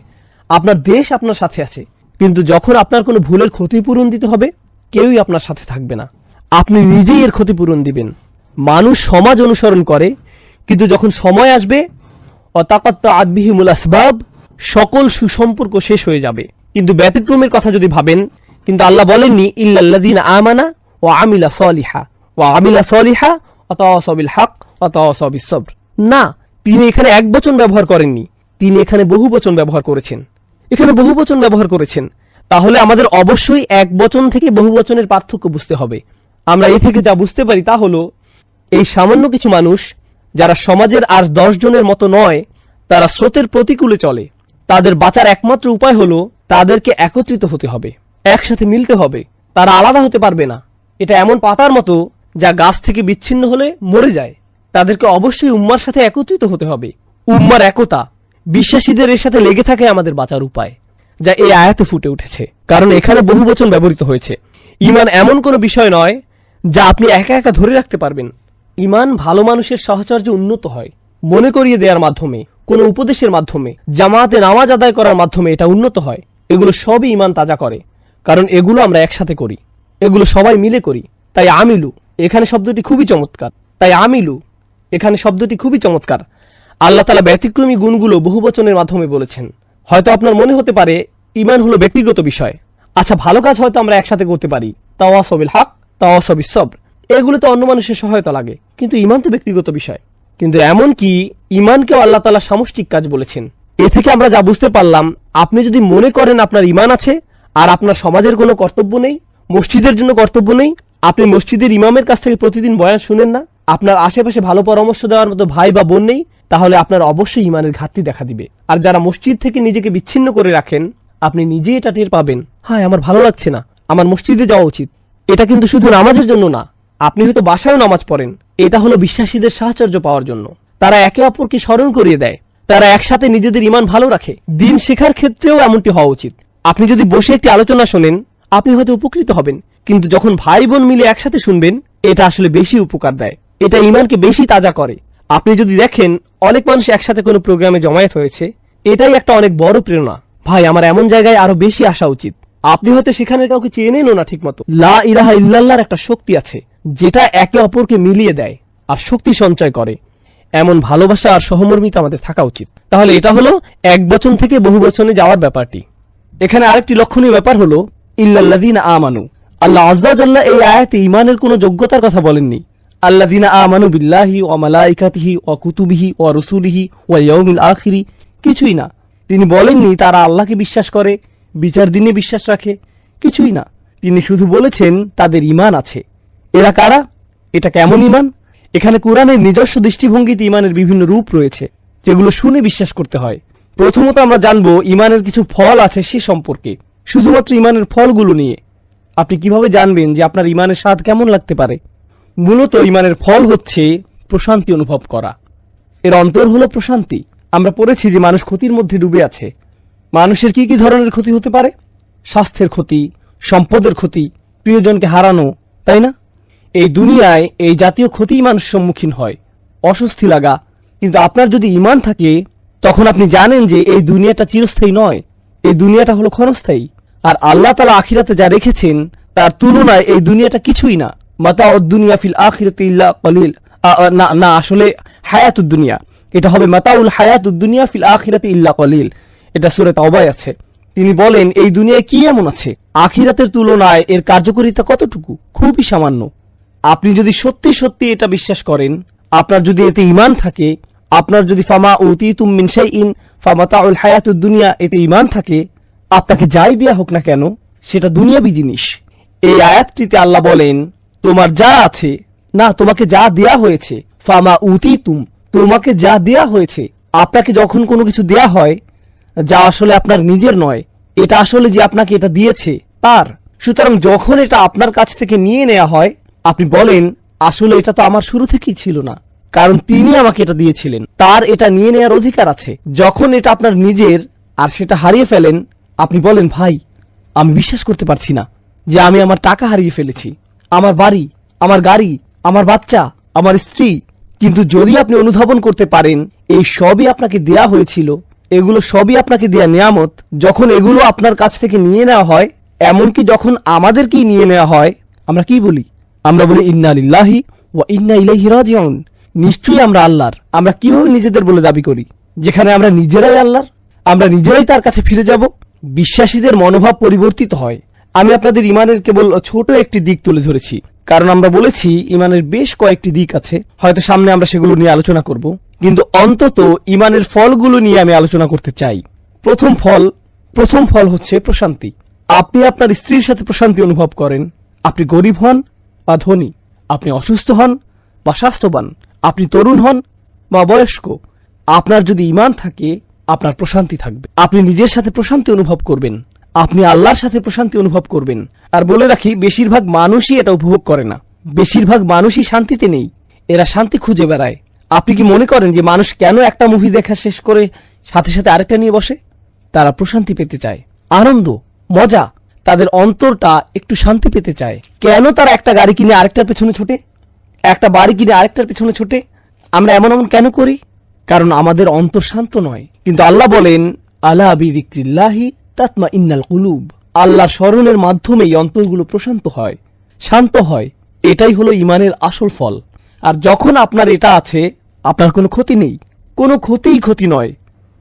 আপনার দেশ আপনার সাথে আছে, কিন্তু যখন আপনার কোনো ভুলের ক্ষতিপূরণ দিতে হবে কেউই আপনার সাথে থাকবে না, আপনি নিজেই এর ক্ষতিপূরণ দিবেন। মানুষ সমাজ অনুসরণ করে, কিন্তু যখন সময় আসবে অতাকাত্তাআত বিহিমুল আসবাব, সকল সুসম্পর্ক শেষ হয়ে যাবে। কিন্তু ব্যতিক্রমের কথা যদি ভাবেন, কিন্তু আল্লাহ বলেননি ইল্লাল্লাযীনা আমানা ওয়া আমিলা সলিহা ওয়া আমিলা সলিহা ওয়া তাওয়াসাউ বিল হক ওয়া তাওয়াসাউ বিস সবর। না, তিনি এখানে একবচন ব্যবহার করেননি, তিনি এখানে বহুবচন ব্যবহার করেছেন। এখানে বহুবচন ব্যবহার করেছেন, তাহলে আমাদের অবশ্যই একবচন থেকে বহুবচনের পার্থক্য বুঝতে হবে। আমরা এ থেকে যা বুঝতে পারি তা হলো, এই সামান্য কিছু মানুষ যারা সমাজের আর 10 জনের মতো নয়, তারা স্রোতের প্রতিকূলে চলে, তাদের বাঁচার একমাত্র উপায় হলো তাদেরকে একত্রিত হতে হবে, একসাথে মিলতে হবে, তারা আলাদা হতে পারবে না। এটা এমন পাতার মতো যা গাছ থেকে বিচ্ছিন্ন হলে মরে যায়, তাদেরকে অবশ্যই উম্মার সাথে একত্রিত হতে হবে। উম্মার একতা, বিশ্বাসীদের এর সাথে লেগে থাকে আমাদের বাঁচার উপায়, যা এই আয়াতে ফুটে উঠেছে, কারণ এখানে বহুবচন ব্যবহৃত হয়েছে। ঈমান এমন কোনো বিষয় নয় যা আপনি একা একা ধরে রাখতে পারবেন। ঈমান ভালো মানুষের সাহচর্য উন্নত হয়, মনে করিয়ে দেওয়ার মাধ্যমে, কোনো উপদেশের মাধ্যমে, জামাতে নামাজ আদায় করার মাধ্যমে এটা উন্নত হয়। এগুলো সবই ঈমান তাজা করে, কারণ এগুলো আমরা একসাথে করি, এগুলো সবাই মিলে করি। তাই আমিলু এখানে শব্দটি খুবই চমৎকার, তাই আমিলু এখানে শব্দটি খুবই চমৎকার। আল্লাহ তাআলা ব্যতিক্রমী গুণগুলো বহুবচনের মাধ্যমে বলেছেন। হয়তো আপনার মনে হতে পারে ঈমান হলো ব্যক্তিগত বিষয়, আচ্ছা ভালো কাজ হয়তো আমরা একসাথে করতে পারি, তাওয়াসাউ বিল হক তাওয়াসাউ বিস সবর, এগুলো তো অন্য মানুষের সহায়তা লাগে, কিন্তু ঈমান তো ব্যক্তিগত বিষয়। কিন্তু এমন কি ঈমানকেও আল্লাহ তাআলা সামষ্টিক কাজ বলেছেন। এ থেকে আমরা যা বুঝতে পারলাম, আপনি যদি মনে করেন আপনার ঈমান আছে আর আপনার সমাজের কোনো কর্তব্য নেই, মসজিদের জন্য কর্তব্য নেই, আপনি মসজিদের ইমামের কাছ থেকে প্রতিদিন বয়ান শুনেন না, আপনার আশেপাশে ভালো পরামর্শ দেওয়ার মতো ভাই বা বোন নেই, তাহলে আপনার অবশ্যই ঈমানের ঘাটতি দেখা দিবে। আর যারা মসজিদ থেকে নিজেকে বিচ্ছিন্ন করে রাখেন, আপনি নিজেই এটা টের পাবেন, হ্যাঁ আমার ভালো লাগছে না, আমার মসজিদে যাওয়া উচিত। এটা কিন্তু শুধু নামাজের জন্য না, আপনি হয়তো বাসায়ও নামাজ পড়েন, এটা হলো বিশ্বাসীদের সাহচর্য পাওয়ার জন্য। তারা একে অপরকে স্মরণ করিয়ে দেয়, তারা একসাথে নিজেদের ঈমান ভালো রাখে। দিন শেখার ক্ষেত্রেও এমনটি হওয়া উচিত। আপনি যদি বসে একটি আলোচনা শোনেন, আপনি হয়তো উপকৃত হবেন, কিন্তু যখন ভাই বোন মিলে একসাথে শুনবেন, এটা আসলে বেশি উপকার দেয়, এটা ঈমানকে বেশি তাজা করে। আপনি যদি দেখেন অনেক মানুষ একসাথে কোনো প্রোগ্রামে জমায়েত হয়েছে, এটাই একটা অনেক বড় প্রেরণা, ভাই আমার এমন জায়গায় আরো বেশি আসা উচিত। আপনি হয়তো সেখানে কাউকে চেনেনও না ঠিক মতো। লা ইলাহা ইল্লাল্লাহর একটা শক্তি আছে যেটা একে অপরকে মিলিয়ে দেয় আর শক্তি সঞ্চয় করে। এমন ভালোবাসা আর সহমর্মিতা আমাদের থাকা উচিত। তাহলে এটা হলো এক বচন থেকে বহু বচনে যাওয়ার ব্যাপারটি। এখানে আরেকটি লক্ষণীয় ব্যাপার হলো ইল্লাল্লাযীনা আমানু। আল্লাহ আযজা ওয়া জাল্লা এই আয়াতে ঈমানের কোনো যোগ্যতার কথা বলেননি। আল্লাযীনা আমানু বিল্লাহি ওয়া মালাইকাতিহি ওয়া কুতুবিহি ওয়া রুসুলিহি ওয়া ইয়াউমিল আখিরি, কিছুই না। তিনি বলেননি তারা আল্লাহকে বিশ্বাস করে, বিচার দিনে বিশ্বাস রাখে, কিছুই না। তিনি শুধু বলেছেন তাদের ঈমান আছে। এরা কারা? এটা কেমন ঈমান? এখানে কোরআনের নিজস্ব দৃষ্টিভঙ্গিতে ঈমানের বিভিন্ন রূপ রয়েছে, যেগুলো শুনে বিশ্বাস করতে হয়। প্রথমত আমরা জানবো ঈমানের কিছু ফল আছে সে সম্পর্কে। শুধুমাত্র ঈমানের ফলগুলো নিয়ে আপনি কিভাবে জানবেন যে আপনার ঈমানের স্বাদ কেমন লাগতে পারে? মূলত ঈমানের ফল হচ্ছে প্রশান্তি অনুভব করা। এর অন্তর হলো প্রশান্তি। আমরা পড়েছি যে মানুষ ক্ষতির মধ্যে ডুবে আছে। মানুষের কি কি ধরনের ক্ষতি হতে পারে? স্বাস্থ্যের ক্ষতি, সম্পদের ক্ষতি, প্রিয়জনকে হারানো, তাই না? এই দুনিয়ায় এই জাতীয় ক্ষতিই মানুষ সম্মুখীন হয়, অস্বস্তি লাগা। কিন্তু আপনার যদি ঈমান থাকে, তখন আপনি জানেন যে এই দুনিয়াটা চিরস্থায়ী নয়, এই দুনিয়াটা হলো ক্ষণস্থায়ী। আর আল্লাহ তাআলা আখিরাতে যা রেখেছেন তার তুলনায় এই দুনিয়াটা কিছুই না। মাতাউদ দুনিয়া ফিল আখিরাতি ইল্লা কলিল। না, আসলে হায়াতুদ দুনিয়া, এটা হবে মাতাউল হায়াতুদ দুনিয়া ফিল আখিরাতি ইল্লা কলিল। এটা সূরা তাওবায় আছে। তিনি বলেন এই দুনিয়ায় কি এমন আছে, আখিরাতের তুলনায় এর কার্যকারিতা কতটুকু? খুবই সামান্য। আপনি যদি সত্যি সত্যি এটা বিশ্বাস করেন, আপনার যদি এতে ঈমান থাকে, আপনার যদি ফামা উতিতুম মিন শাইইন ফামাতাউল হায়াতুদ দুনিয়া এতে ঈমান থাকে, আপনাকে যাই দেয়া হোক না কেন সেটা দুনিয়াবি জিনিস। এই আয়াতটিতে আল্লাহ বলেন তোমার যা আছে, না তোমাকে যা দেয়া হয়েছে, ফামা উতিতুম তোমাকে যা দেয়া হয়েছে, আপনাকে যখন কোনো কিছু দেয়া হয় যা আসলে আপনার নিজের নয়, এটা আসলে যে আপনাকে এটা দিয়েছে তার। সুতরাং যখন এটা আপনার কাছ থেকে নিয়ে নেওয়া হয়, আপনি বলেন আসলে এটা তো আমার শুরু থেকেই ছিল না, কারণ তিনি আমাকে এটা দিয়েছিলেন, তার এটা নিয়ে নেওয়ার অধিকার আছে। যখন এটা আপনার নিজের আর সেটা হারিয়ে ফেলেন, আপনি বলেন ভাই আমি বিশ্বাস করতে পারছি না যে আমি আমার টাকা হারিয়ে ফেলেছি, আমার বাড়ি, আমার গাড়ি, আমার বাচ্চা, আমার স্ত্রী। কিন্তু যদি আপনি অনুধাবন করতে পারেন এই সবই আপনাকে দেয়া হয়েছিল, এগুলো সবই আপনাকে দেয়া নিয়ামত, যখন এগুলো আপনার কাছ থেকে নিয়ে নেওয়া হয়, এমনকি যখন আমাদেরকেই নিয়ে নেওয়া হয়, আমরা কি বলি? আমরা বলি ইন্না লিল্লাহি ওয়া ইন্না ইলাইহি রাজিউন। নিশ্চয়ই আমরা আল্লাহর। আমরা কিভাবে নিজেদের বলে দাবি করি, যেখানে আমরা নিজেরাই আল্লাহর, আমরা নিজেরাই তার কাছে ফিরে যাব? বিশ্বাসীদের মনোভাব পরিবর্তিত হয়। আমি আপনাদের ইমানের কেবল ছোট একটি দিক তুলে ধরেছি, কারণ আমরা বলেছি ইমানের বেশ কয়েকটি দিক আছে, হয়তো সামনে আমরা সেগুলো নিয়ে আলোচনা করব, কিন্তু অন্তত ইমানের ফলগুলো নিয়ে আমি আলোচনা করতে চাই। প্রথম ফল হচ্ছে প্রশান্তি। আপনি আপনার স্ত্রীর সাথে প্রশান্তি অনুভব করেন, আপনি গরিব হন বা ধনী, আপনি অসুস্থ হন বা স্বাস্থ্যবান, আপনি তরুণ হন বা বয়স্ক, আপনার যদি ঈমান থাকে আপনার প্রশান্তি থাকবে। আপনি নিজের সাথে প্রশান্তি অনুভব করবেন, আপনি আল্লাহর সাথে প্রশান্তি অনুভব করবেন। আর বলে রাখি, বেশিরভাগ মানুষই এটা উপভোগ করে না, বেশিরভাগ মানুষই শান্তিতে নেই, এরা শান্তি খুঁজে বেড়ায়। আপনি কি মনে করেন যে মানুষ কেন একটা মুভি দেখা শেষ করে সাথে সাথে আরেকটা নিয়ে বসে? তারা প্রশান্তি পেতে চায়, আনন্দ, মজা, তাদের অন্তরটা একটু শান্তি পেতে চায়। কেন তারা একটা গাড়ি কিনে আরেকটার পেছনে ছোটে, একটা বাড়ি কিনে আরেকটার পেছনে ছোটে? আমরা এমন কেন করি? কারণ আমাদের অন্তর শান্ত নয়। কিন্তু আল্লাহ বলেন আলা বিযিকরিল্লাহি তাতমাইন্নাল কুলুব, আল্লাহর স্মরণের মাধ্যমে এই অন্তরগুলো প্রশান্ত হয়, শান্ত হয়। এটাই হলো ঈমানের আসল ফল। আর যখন আপনার এটা আছে, আপনার কোনো ক্ষতি নেই, কোনো ক্ষতি নয়।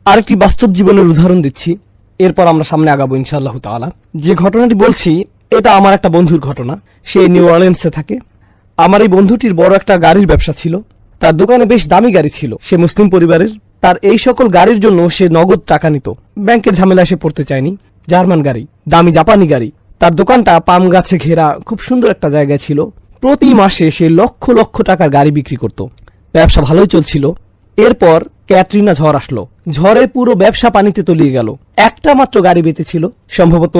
আরেকটি বাস্তব জীবনের উদাহরণ দিচ্ছি, এরপর আমরা সামনে আগাবো ইনশাআল্লাহ তাআলা। যে ঘটনাটি বলছি এটা আমার একটা বন্ধুর ঘটনা। সে নিউ অরলিন্সে থাকে। আমার এই বন্ধুটির বড় একটা গাড়ির ব্যবসা ছিল, তার দোকানে বেশ দামি গাড়ি ছিল। সে মুসলিম পরিবারের। তার এই সকল গাড়ির জন্য সে নগদ টাকা নিত, ব্যাংকের ঝামেলা সে পড়তে চায়নি। জার্মান গাড়ি, দামি জাপানি গাড়ি। তার দোকানটা পাম গাছে ঘেরা খুব সুন্দর একটা জায়গায় ছিল। প্রতি মাসে সে লক্ষ লক্ষ টাকার গাড়ি বিক্রি করত। ব্যবসা ভালোই চলছিল। এরপর ক্যাটরিনা ঝড় আসলো। ঝড়ে পুরো ব্যবসা পানিতে তলিয়ে গেল। একটা মাত্র গাড়ি বেঁচেছিল, সম্ভবত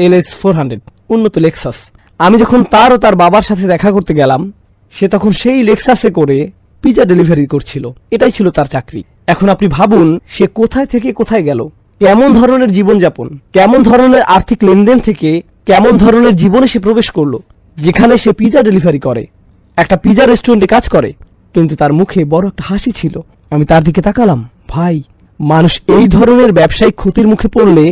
LS 400, উন্নত লেক্সাস। আমি যখন তার ও তার বাবার সাথে দেখা করতে গেলাম, সে তখন সেই লেক্সাসে করে পিজা ডেলিভারি করছিল। এটাই ছিল তার চাকরি। এখন আপনি ভাবুন, সে কোথায় থেকে কোথায় গেল, কেমন ধরনের জীবনযাপন, কেমন ধরনের আর্থিক লেনদেন থেকে কেমন ধরনের জীবনে সে প্রবেশ করলো, যেখানে সে পিজা ডেলিভারি করে, একটা পিজা রেস্টুরেন্টে কাজ করে, কিন্তু তার মুখে বড় একটা হাসি ছিল। আমি তার দিকে তাকালাম। ভাই, মানুষ এই ধরনের ব্যবসায়িক ক্ষতির মুখে পড়লে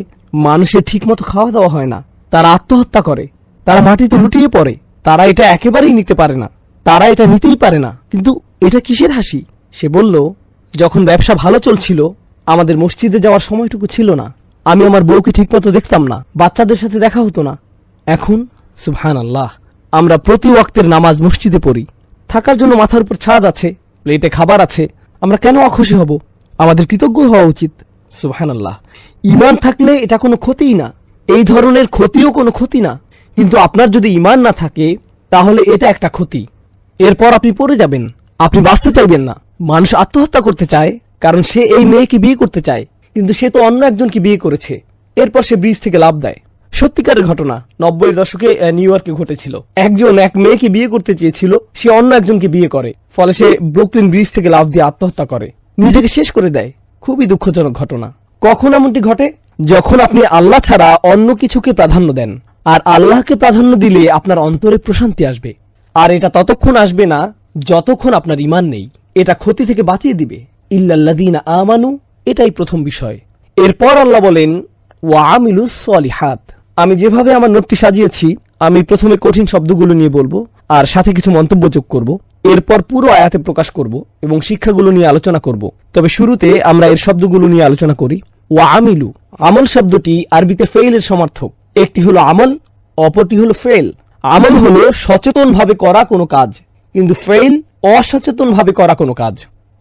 মানুষের ঠিকমতো খাওয়া দাওয়া হয় না, তারা আত্মহত্যা করে, তারা মাটিতে লুটিয়ে পড়ে, তারা এটা একেবারেই নিতে পারে না, তারা এটা নিতেই পারে না। কিন্তু এটা কিসের হাসি? সে বলল, যখন ব্যবসা ভালো চলছিল আমাদের মসজিদে যাওয়ার সময়টুকু ছিল না, আমি আমার বউকে ঠিকমতো দেখতাম না, বাচ্চাদের সাথে দেখা হতো না। এখন সুবহানাল্লাহ, আমরা প্রতি ওয়াক্তের নামাজ মসজিদে পড়ি, থাকার জন্য মাথার উপর ছাদ আছে, প্লেটে খাবার আছে, আমরা কেন অখুশি হব? আমাদের কৃতজ্ঞ হওয়া উচিত। সুবহানাল্লাহ, ঈমান থাকলে এটা কোনো ক্ষতিই না, এই ধরনের ক্ষতিও কোনো ক্ষতি না। কিন্তু আপনার যদি ঈমান না থাকে তাহলে এটা একটা ক্ষতি। এরপর আপনি পড়ে যাবেন, আপনি বাঁচতে চাইবেন না। মানুষ আত্মহত্যা করতে চায় কারণ সে এই মেয়েকে বিয়ে করতে চায়, কিন্তু সে তো অন্য একজনকে বিয়ে করেছে। এরপর সে ব্রিজ থেকে লাফ দেয়। সত্যিকারের ঘটনা, 90-এর দশকে নিউ ইয়র্কে ঘটেছিল। একজন এক মেয়েকে বিয়ে করতে চেয়েছিল, সে অন্য একজনকে বিয়ে করে, ফলে সে ব্রুকলিন ব্রিজ থেকে লাফ দিয়ে আত্মহত্যা করে, নিজেকে শেষ করে দেয়। খুবই দুঃখজনক ঘটনা। কখন এমনটি ঘটে? যখন আপনি আল্লাহ ছাড়া অন্য কিছুকে প্রাধান্য দেন। আর আল্লাহকে প্রাধান্য দিলে আপনার অন্তরে প্রশান্তি আসবে। আর এটা ততক্ষণ আসবে না যতক্ষণ আপনার ঈমান নেই। এটা ক্ষতি থেকে বাঁচিয়ে দিবে। ইল্লাল্লাযীনা আমানু, এটাই প্রথম বিষয়। এরপর আল্লাহ বলেন ওয়া আমিলুস সলিহাত। আমি যেভাবে আমার নোটটি সাজিয়েছি, আমি প্রথমে কঠিন শব্দগুলো নিয়ে বলবো আর সাথে কিছু মন্তব্য যোগ করব। এরপর পুরো আয়াতে প্রকাশ করব এবং শিক্ষাগুলো নিয়ে আলোচনা করব। তবে শুরুতে আমরা এর শব্দগুলো নিয়ে আলোচনা করি। ওয়া আমিলু, আমল শব্দটি আরবিতে ফেইলের সমার্থক। একটি হলো আমল, অপরটি হলো ফেল। আমল হলো সচেতনভাবে করা কোনো কাজ, কিন্তু ফেইল অসচেতনভাবে করা কোনো কাজ।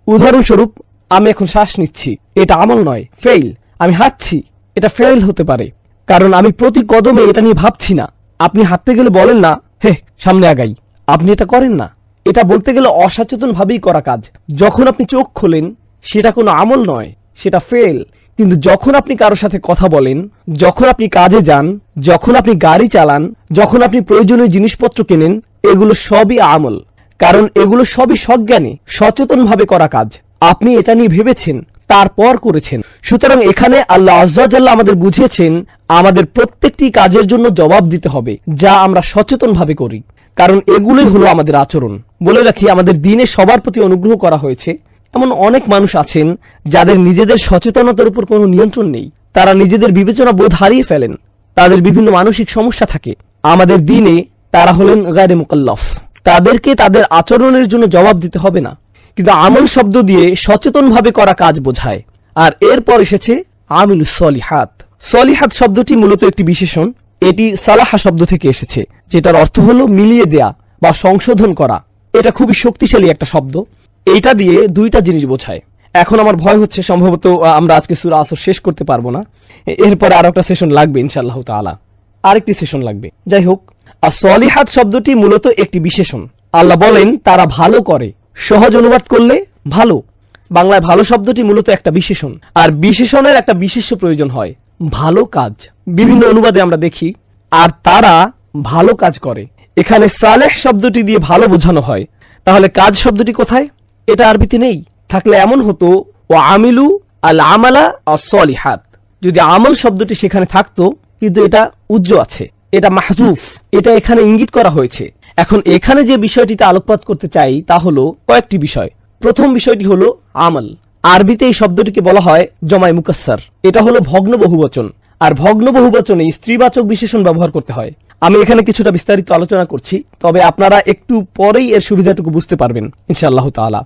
উদাহরণস্বরূপ, আমি এখন শ্বাস নিচ্ছি, এটা আমল নয়, ফেইল। আমি হাঁটছি, এটা ফেইল হতে পারে, কারণ আমি প্রতি কদমে এটা নিয়ে ভাবছি না। আপনি হাঁটতে গেলে বলেন না, হে সামনে আগাই, আপনি এটা করেন না। এটা বলতে গেলে অসচেতন ভাবেই করা কাজ। যখন আপনি চোখ খোলেন সেটা কোনো আমল নয়, সেটা ফেল। কিন্তু যখন আপনি কারোর সাথে কথা বলেন, যখন আপনি কাজে যান, যখন আপনি গাড়ি চালান, যখন আপনি প্রয়োজনীয় জিনিসপত্র কেনেন, এগুলো সবই আমল। কারণ এগুলো সবই সজ্ঞানে সচেতন ভাবে করা কাজ। আপনি এটা নিয়ে ভেবেছেন, তারপর করেছেন। সুতরাং এখানে আল্লাহ আজ্জা ওয়া জাল্লা আমাদের বুঝিয়েছেন আমাদের প্রত্যেকটি কাজের জন্য জবাব দিতে হবে যা আমরা সচেতন ভাবে করি, কারণ এগুলোই হলো আমাদের আচরণ। বলে রাখি, আমাদের দ্বীনে সবার প্রতি অনুগ্রহ করা হয়েছে। এমন অনেক মানুষ আছেন যাদের নিজেদের সচেতনতার উপর কোনো নিয়ন্ত্রণ নেই, তারা নিজেদের বিবেচনা বোধ হারিয়ে ফেলেন, তাদের বিভিন্ন মানসিক সমস্যা থাকে। আমাদের দ্বীনে তারা হলেন গায়রে মুকাল্লাফ, তাদেরকে তাদের আচরণের জন্য জবাব দিতে হবে না। কিন্তু আমল শব্দ দিয়ে সচেতন ভাবে করা কাজ বোঝায়। আর এরপর এসেছে আমিলুস সলিহাত। সলিহাত শব্দটি মূলত একটি বিশেষণ। এটি সালাহা শব্দ থেকে এসেছে, যেটার অর্থ হলো মিলিয়ে দেয়া বা সংশোধন করা। এটা খুবই শক্তিশালী একটা শব্দ। এইটা দিয়ে দুইটা জিনিস বোঝায়। এখন আমার ভয় হচ্ছে সম্ভবত আমরা আজকে সূরা আসর শেষ করতে পারবো না, এরপরে আরো একটা সেশন লাগবে ইনশাআল্লাহ তাআলা, আরেকটি সেশন লাগবে। যাই হোক, আর সলিহাত শব্দটি মূলত একটি বিশেষণ। আল্লাহ বলেন তারা ভালো করে। সহজ অনুবাদ করলে ভালো। বাংলায় ভালো শব্দটি মূলত একটা বিশেষণ, আর বিশেষণের একটা বিশেষ্য প্রয়োজন হয়, ভালো কাজ। বিভিন্ন অনুবাদে আমরা দেখি আর তারা ভালো কাজ করে। এখানে সালেহ শব্দটি দিয়ে ভালো বোঝানো হয়, তাহলে কাজ শব্দটি কোথায়? এটা আরবিতে নেই। থাকলে এমন হতো ও আমিলু আল আমালা as-সলিহাত। যদি আমল শব্দটি সেখানে থাকতো, কিন্তু এটা উজ্জ আছে, এটা মাহজুফ, এটা এখানে ইঙ্গিত করা হয়েছে। এখন এখানে যে বিষয়টিতে আলোকপাত করতে চাই তা হলো কয়েকটি বিষয়। প্রথম বিষয়টি হলো আমল। আরবিতে এই শব্দটিকে বলা হয় জমাই মুকাসসার। এটা হলো ভগ্ন বহুবচন, আর ভগ্ন বহুবচনে স্ত্রীবাচক বিশেষণ ব্যবহার করতে হয়। আমি এখানে কিছুটা বিস্তারিত আলোচনা করছি, তবে আপনারা একটু পরেই এর সুবিধাটুকু বুঝতে পারবেন ইনশাআল্লাহ তাআলা।